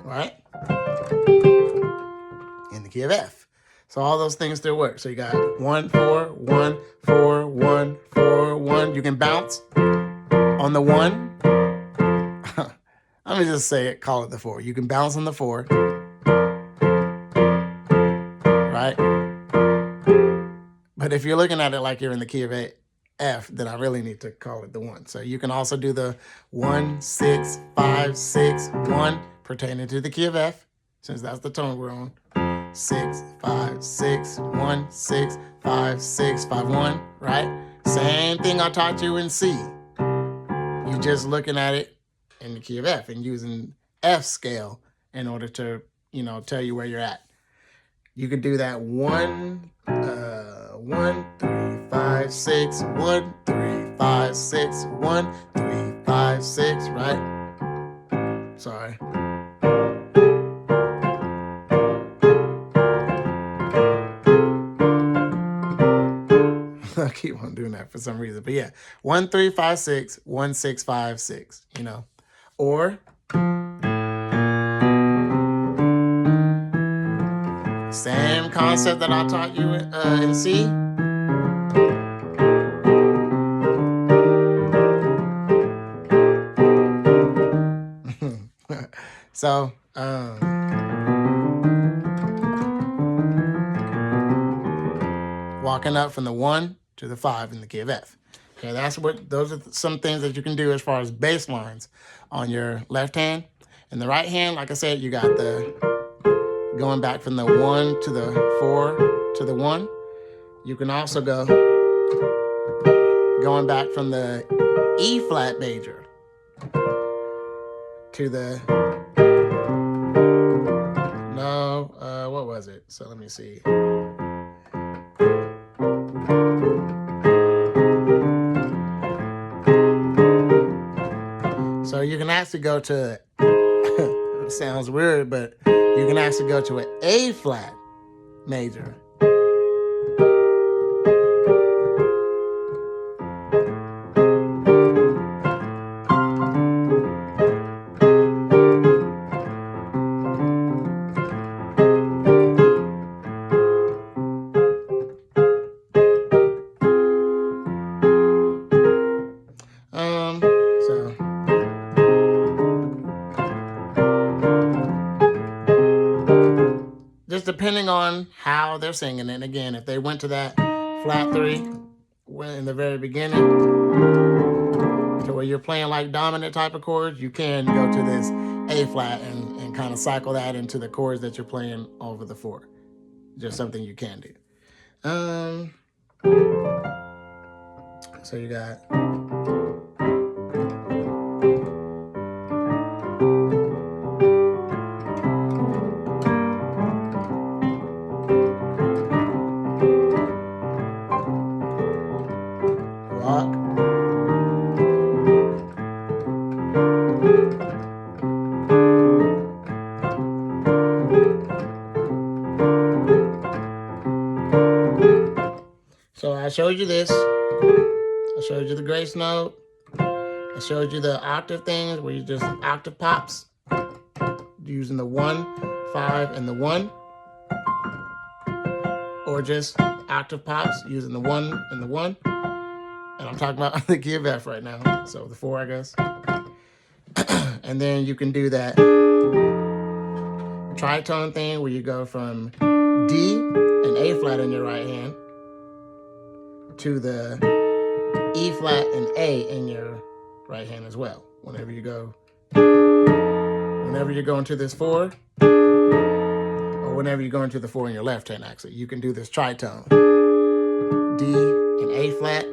Right? In the key of F. So all those things still work. So you got 1, 4, 1, 4, 1, 4, 1. You can bounce on the 1. Let me just say it, call it the 4. You can bounce on the 4. Right? But if you're looking at it like you're in the key of F, then I really need to call it the 1. So you can also do the 1, 6, 5, 6, 1 pertaining to the key of F, since that's the tone we're on. 6, 5, 6, 1, 6, 5, 6, 5, 1, right? Same thing I taught you in C. You're just looking at it in the key of F and using F scale in order to, tell you where you're at. You can do that 1, 3, 5, 6, 1, 3, 5, 6, 1, 3, 5, 6, right? Sorry. I keep on doing that for some reason. But yeah, 1, 3, 5, 6, 1, 6, 5, 6, Or same concept that I taught you in C. So, walking up from the 1 to the 5 in the key of F. Okay, those are some things that you can do as far as bass lines on your left hand. And the right hand, like I said, you got the going back from the 1 to the 4 to the 1. You can also go going back from the E flat major to the, what was it? So let me see. So you can actually go to, it sounds weird, but you can actually go to an A flat major. Just depending on how they're singing. And again, if they went to that flat 3 in the very beginning, to where you're playing like dominant type of chords, you can go to this A flat and kind of cycle that into the chords that you're playing over the 4. Just something you can do. So you got rock. So I showed you this. I showed you the grace note. I showed you the octave things where you just octave pops using the 1, 5, and the 1. Or just octave pops using the 1 and the 1. And I'm talking about the key of F right now. So the 4, I guess. And then you can do that tritone thing where you go from D and A flat in your right hand to the E flat and A in your right hand as well. Whenever you're going to this 4, or whenever you're going to the 4 in your left hand, actually, you can do this tritone. D and A flat,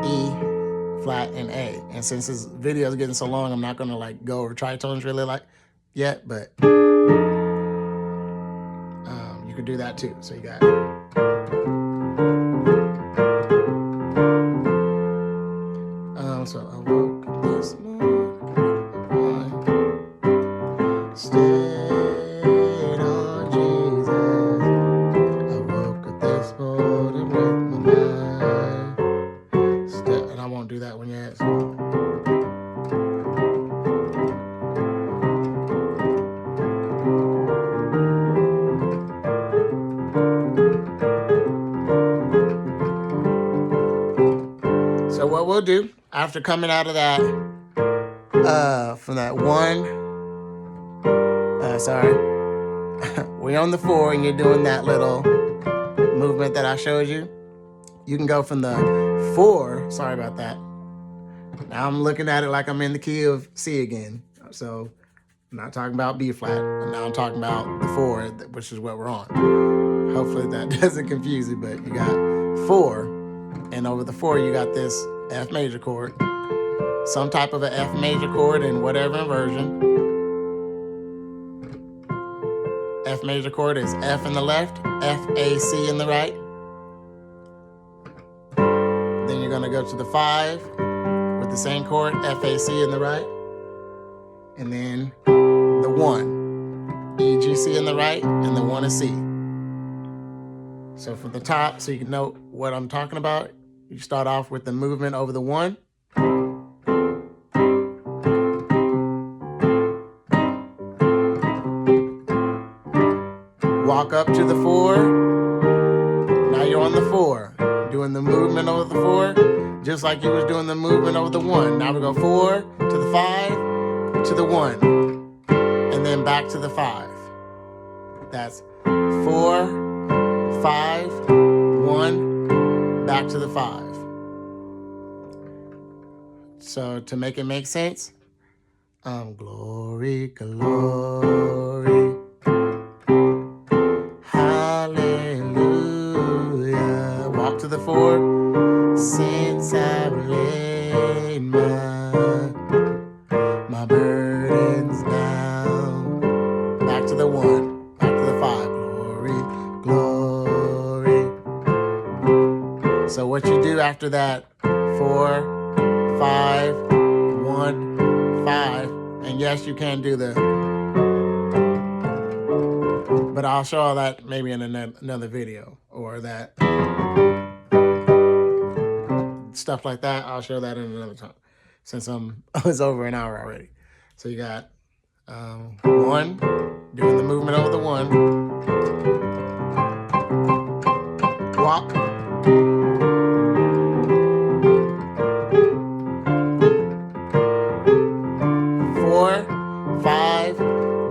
E flat, and A. And since this video is getting so long, I'm not going to go over tritones really yet, but you can do that too. So you got so I woke this morning. floating with my mind. And I won't do that one yet. So what we'll do after coming out of that, from that one, we're on the 4 and you're doing that little movement that I showed you. You can go from the 4, sorry about that. Now I'm looking at it like I'm in the key of C again. So I'm not talking about B flat, but now I'm talking about the 4, which is what we're on. Hopefully that doesn't confuse you, but you got 4, and over the 4 you got this F major chord, some type of an F major chord in whatever inversion. F major chord is F in the left, F, A, C in the right. Then you're gonna go to the 5 with the same chord, F, A, C in the right. And then the 1, E, G, C in the right, and the 1 is C. So from the top, so you can know what I'm talking about, you start off with the movement over the 1. Walk up to the 4. Now you're on the 4, doing the movement over the 4, just like you was doing the movement over the 1. Now we go 4 to the 5 to the 1, and then back to the 5. That's 4, 5, 1, back to the 5. So to make it make sense, glory, glory, hallelujah. Walk to the 4. Since I've laid my burdens down. Back to the 1, back to the 5. Glory, glory. So what you do after that, 4, 5, 1, 5, and yes, you can do the, but I'll show all that maybe in another video, or that stuff like that. I'll show that in another time, since it's over an hour already. So you got 1, doing the movement over the 1, walk, 4, 5,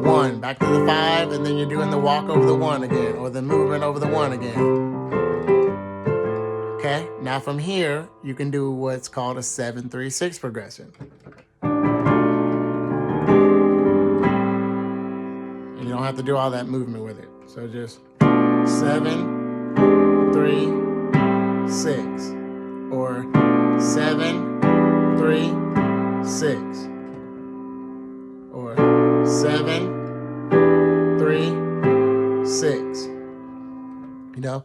1, back to the 5, and then you're doing the walk over the 1 again, or the movement over the 1 again. Okay, now from here, you can do what's called a 7-3-6 progression. And you don't have to do all that movement with it. So just 7, 3, 6, or 7, 3, 6, or 7, 3, 6. You know?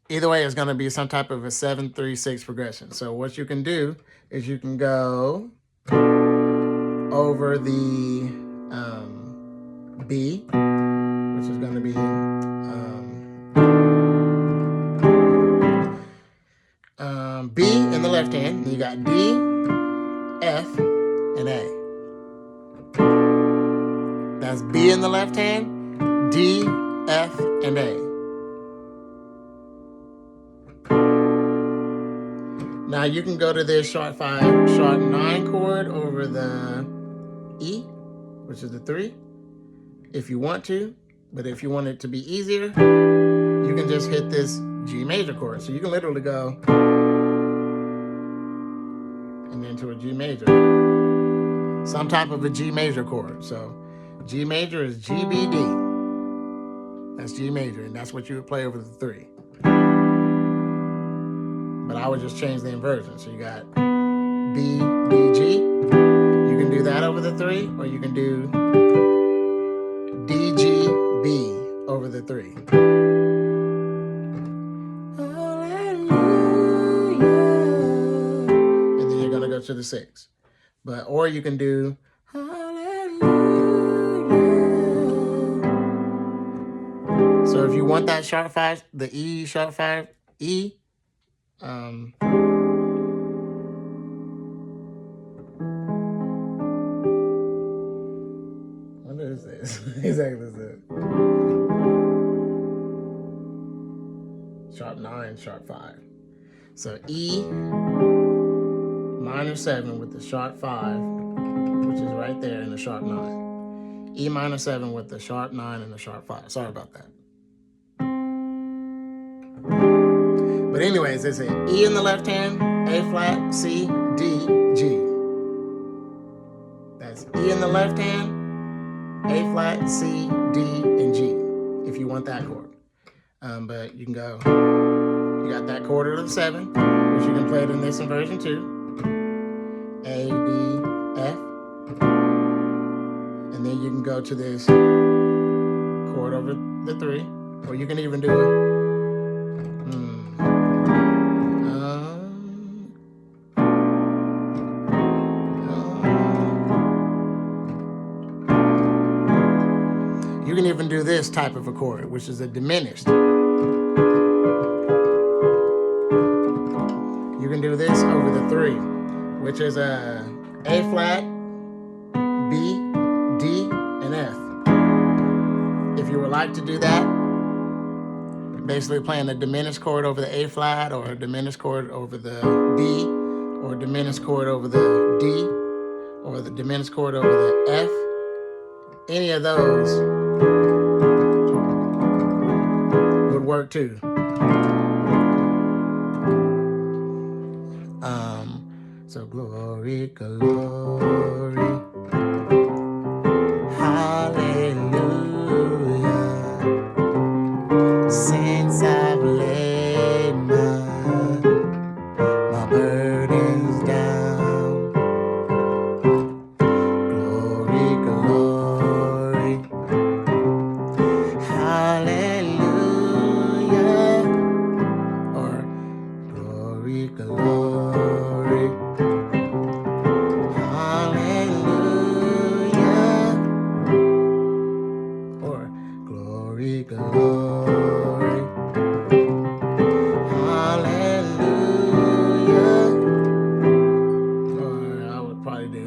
Either way, it's going to be some type of a 7-3-6 progression. So what you can do is you can go over the B, which is going to be B in the left hand. You got D, F, and A. That's B in the left hand, D, F, and A. Now you can go to this sharp 9 chord over the E, which is the 3, if you want to. But if you want it to be easier, you can just hit this G major chord. So you can literally go and into a G major, some type of a G major chord. So G major is G, B, D. That's G major, and that's what you would play over the 3. But I would just change the inversion. So you got B, B, G. You can do that over the 3, or you can do D, G, B over the 3. Hallelujah. And then you're going to go to the 6. Or you can do hallelujah. So if you want that sharp 5, the E sharp 5, E. What is this? Exactly this. Sharp 9, sharp 5. So E minor 7 with the sharp 5, which is right there in the sharp 9. E minor 7 with the sharp 9 and the sharp 5. Sorry about that. But anyways, it's an E in the left hand, A flat, C, D, G. That's E in the left hand, A flat, C, D, and G, if you want that chord. But you can go, you got that chord of the 7, which you can play it in this inversion too. A, D, F. And then you can go to this chord over the 3, or you can even do it. You can even do this type of a chord, which is a diminished. You can do this over the 3, which is a flat, B, D, and F. If you would like to do that, basically playing a diminished chord over the A flat, or a diminished chord over the B, or a diminished chord over the D, or the diminished chord over the F, any of those would work too. So glory, glory, hallelujah. Since I've laid my burdens down. Glory, glory, hallelujah. Or glory, glory, hallelujah. Or glory, glory, hallelujah. Or I would probably do,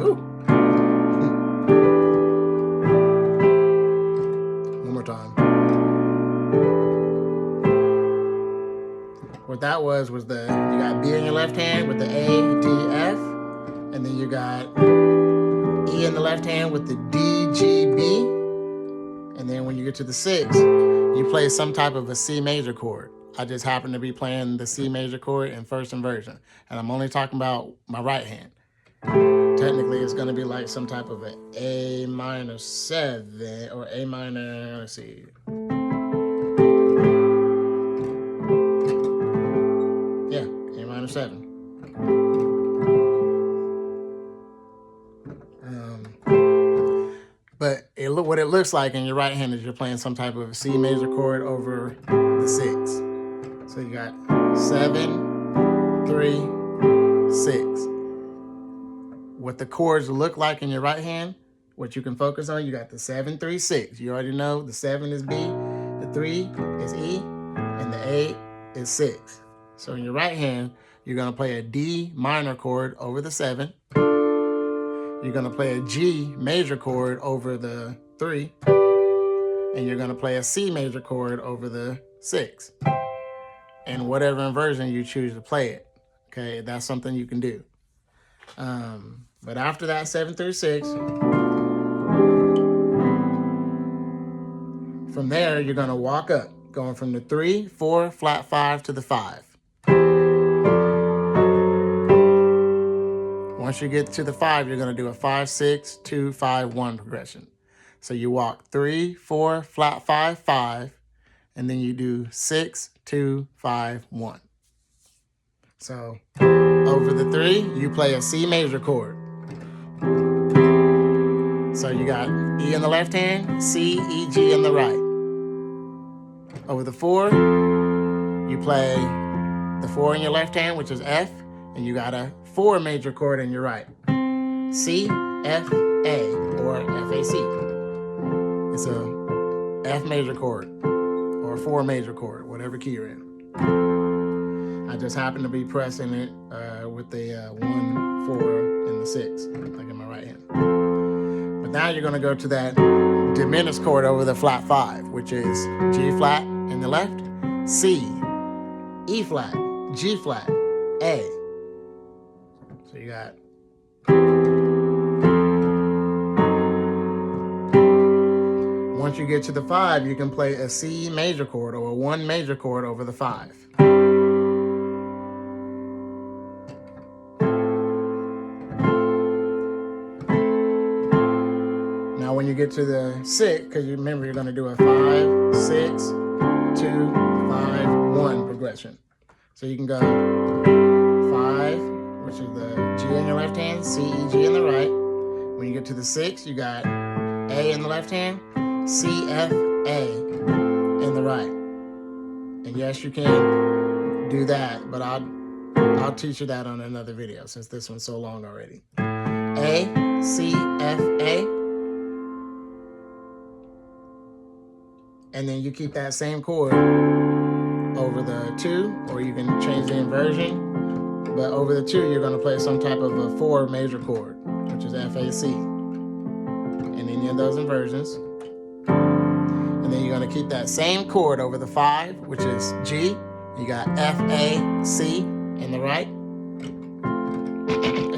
ooh. One more time. What that was the, you got B in your left hand with the A, D, F, and then you got E in the left hand with the D, G, B, and then when you get to the 6, you play some type of a C major chord. I just happen to be playing the C major chord in first inversion, and I'm only talking about my right hand. Technically, it's going to be like some type of an A minor 7, or A minor, let's see. Yeah, A minor 7. But what it looks like in your right hand is you're playing some type of a C major chord over the 6. So you got 7, 3, 6. What the chords look like in your right hand, what you can focus on, you got the 7, 3, 6. You already know the 7 is B, the 3 is E, and the A is 6. So in your right hand, you're going to play a D minor chord over the 7. You're going to play a G major chord over the 3. And you're going to play a C major chord over the 6. And whatever inversion you choose to play it. Okay, that's something you can do. But after that 7 through 6, from there, you're going to walk up, going from the 3, 4, flat 5 to the 5. Once you get to the 5, you're going to do a 5, 6, 2, 5, 1 progression. So you walk 3, 4, flat 5, 5, and then you do 6, 2, 5, 1. So over the 3, you play a C major chord. So you got E in the left hand, C, E, G in the right. Over the 4, you play the 4 in your left hand, which is F, and you got a 4 major chord in your right. C, F, A, or F-A-C. It's a F major chord, or a 4 major chord, whatever key you're in. I just happen to be pressing it with the 1, 4, and the 6, like in my right hand. But now you're going to go to that diminished chord over the flat 5, which is G flat in the left, C, E flat, G flat, A. So you got. Once you get to the 5, you can play a C major chord or a 1 major chord over the 5. Now when you get to the 6, because you remember you're going to do a 5, 6, 2, 5, 1 progression. So you can go 5, which is the G in your left hand, C, E, G in the right. When you get to the 6, you got A in the left hand, C, F, A in the right. And yes, you can do that, but I'll teach you that on another video since this one's so long already. A, C, F, A. And then you keep that same chord over the 2, or you can change the inversion. But over the 2, you're going to play some type of a 4 major chord, which is F, A, C. In any of those inversions. And then you're going to keep that same chord over the 5, which is G. You got F, A, C in the right.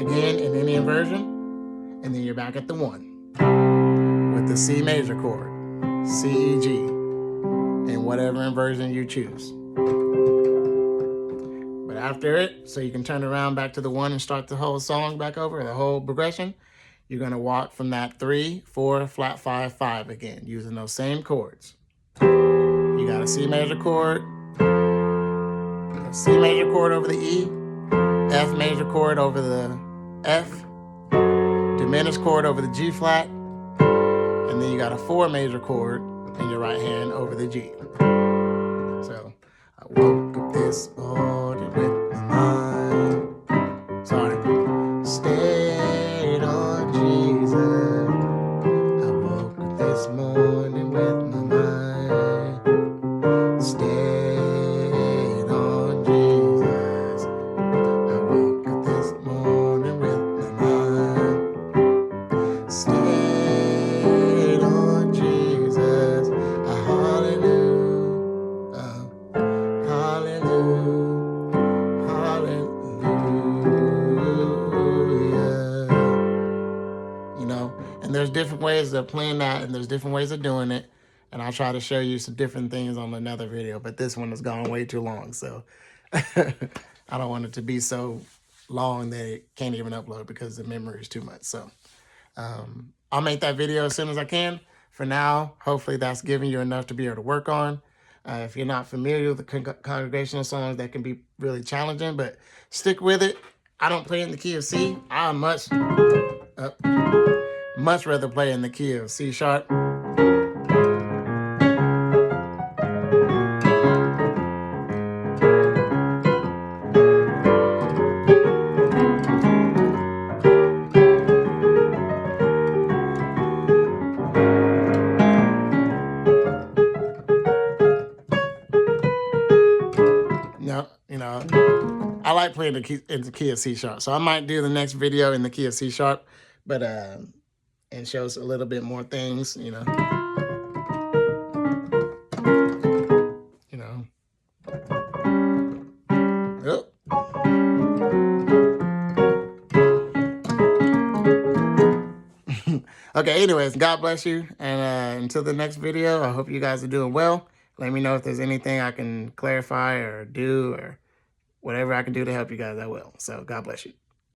Again, in any inversion. And then you're back at the 1 with the C major chord, C, E, G, in whatever inversion you choose. But after it, so you can turn around back to the 1 and start the whole song back over, the whole progression, you're going to walk from that 3, 4, flat 5, 5 again, using those same chords. You got a C major chord, a C major chord over the E, F major chord over the F, diminished chord over the G flat, and then you got a 4 major chord in your right hand over the G. So, I woke up this morning with my mind. Sorry. Stayed on Jesus. I woke up this morning with my mind. Stayed on Jesus. I woke up this morning with my mind. Stayed on Jesus. Hallelujah. Hallelujah. Hallelujah. You know, and there's different ways of playing that, and there's different ways of doing it. And I'll try to show you some different things on another video, but this one has gone way too long, so I don't want it to be so long that it can't even upload because the memory is too much. So I'll make that video as soon as I can. For now, hopefully that's giving you enough to be able to work on. If you're not familiar with the congregational songs, that can be really challenging, but stick with it. I don't play in the key of C. I much rather play in the key of C sharp. I like playing in the key of C sharp, so I might do the next video in the key of C sharp, but and shows a little bit more things, you know. Oh. Okay, anyways, God bless you, and until the next video, I hope you guys are doing well. Let me know if there's anything I can clarify or do or whatever I can do to help you guys, I will. So God bless you.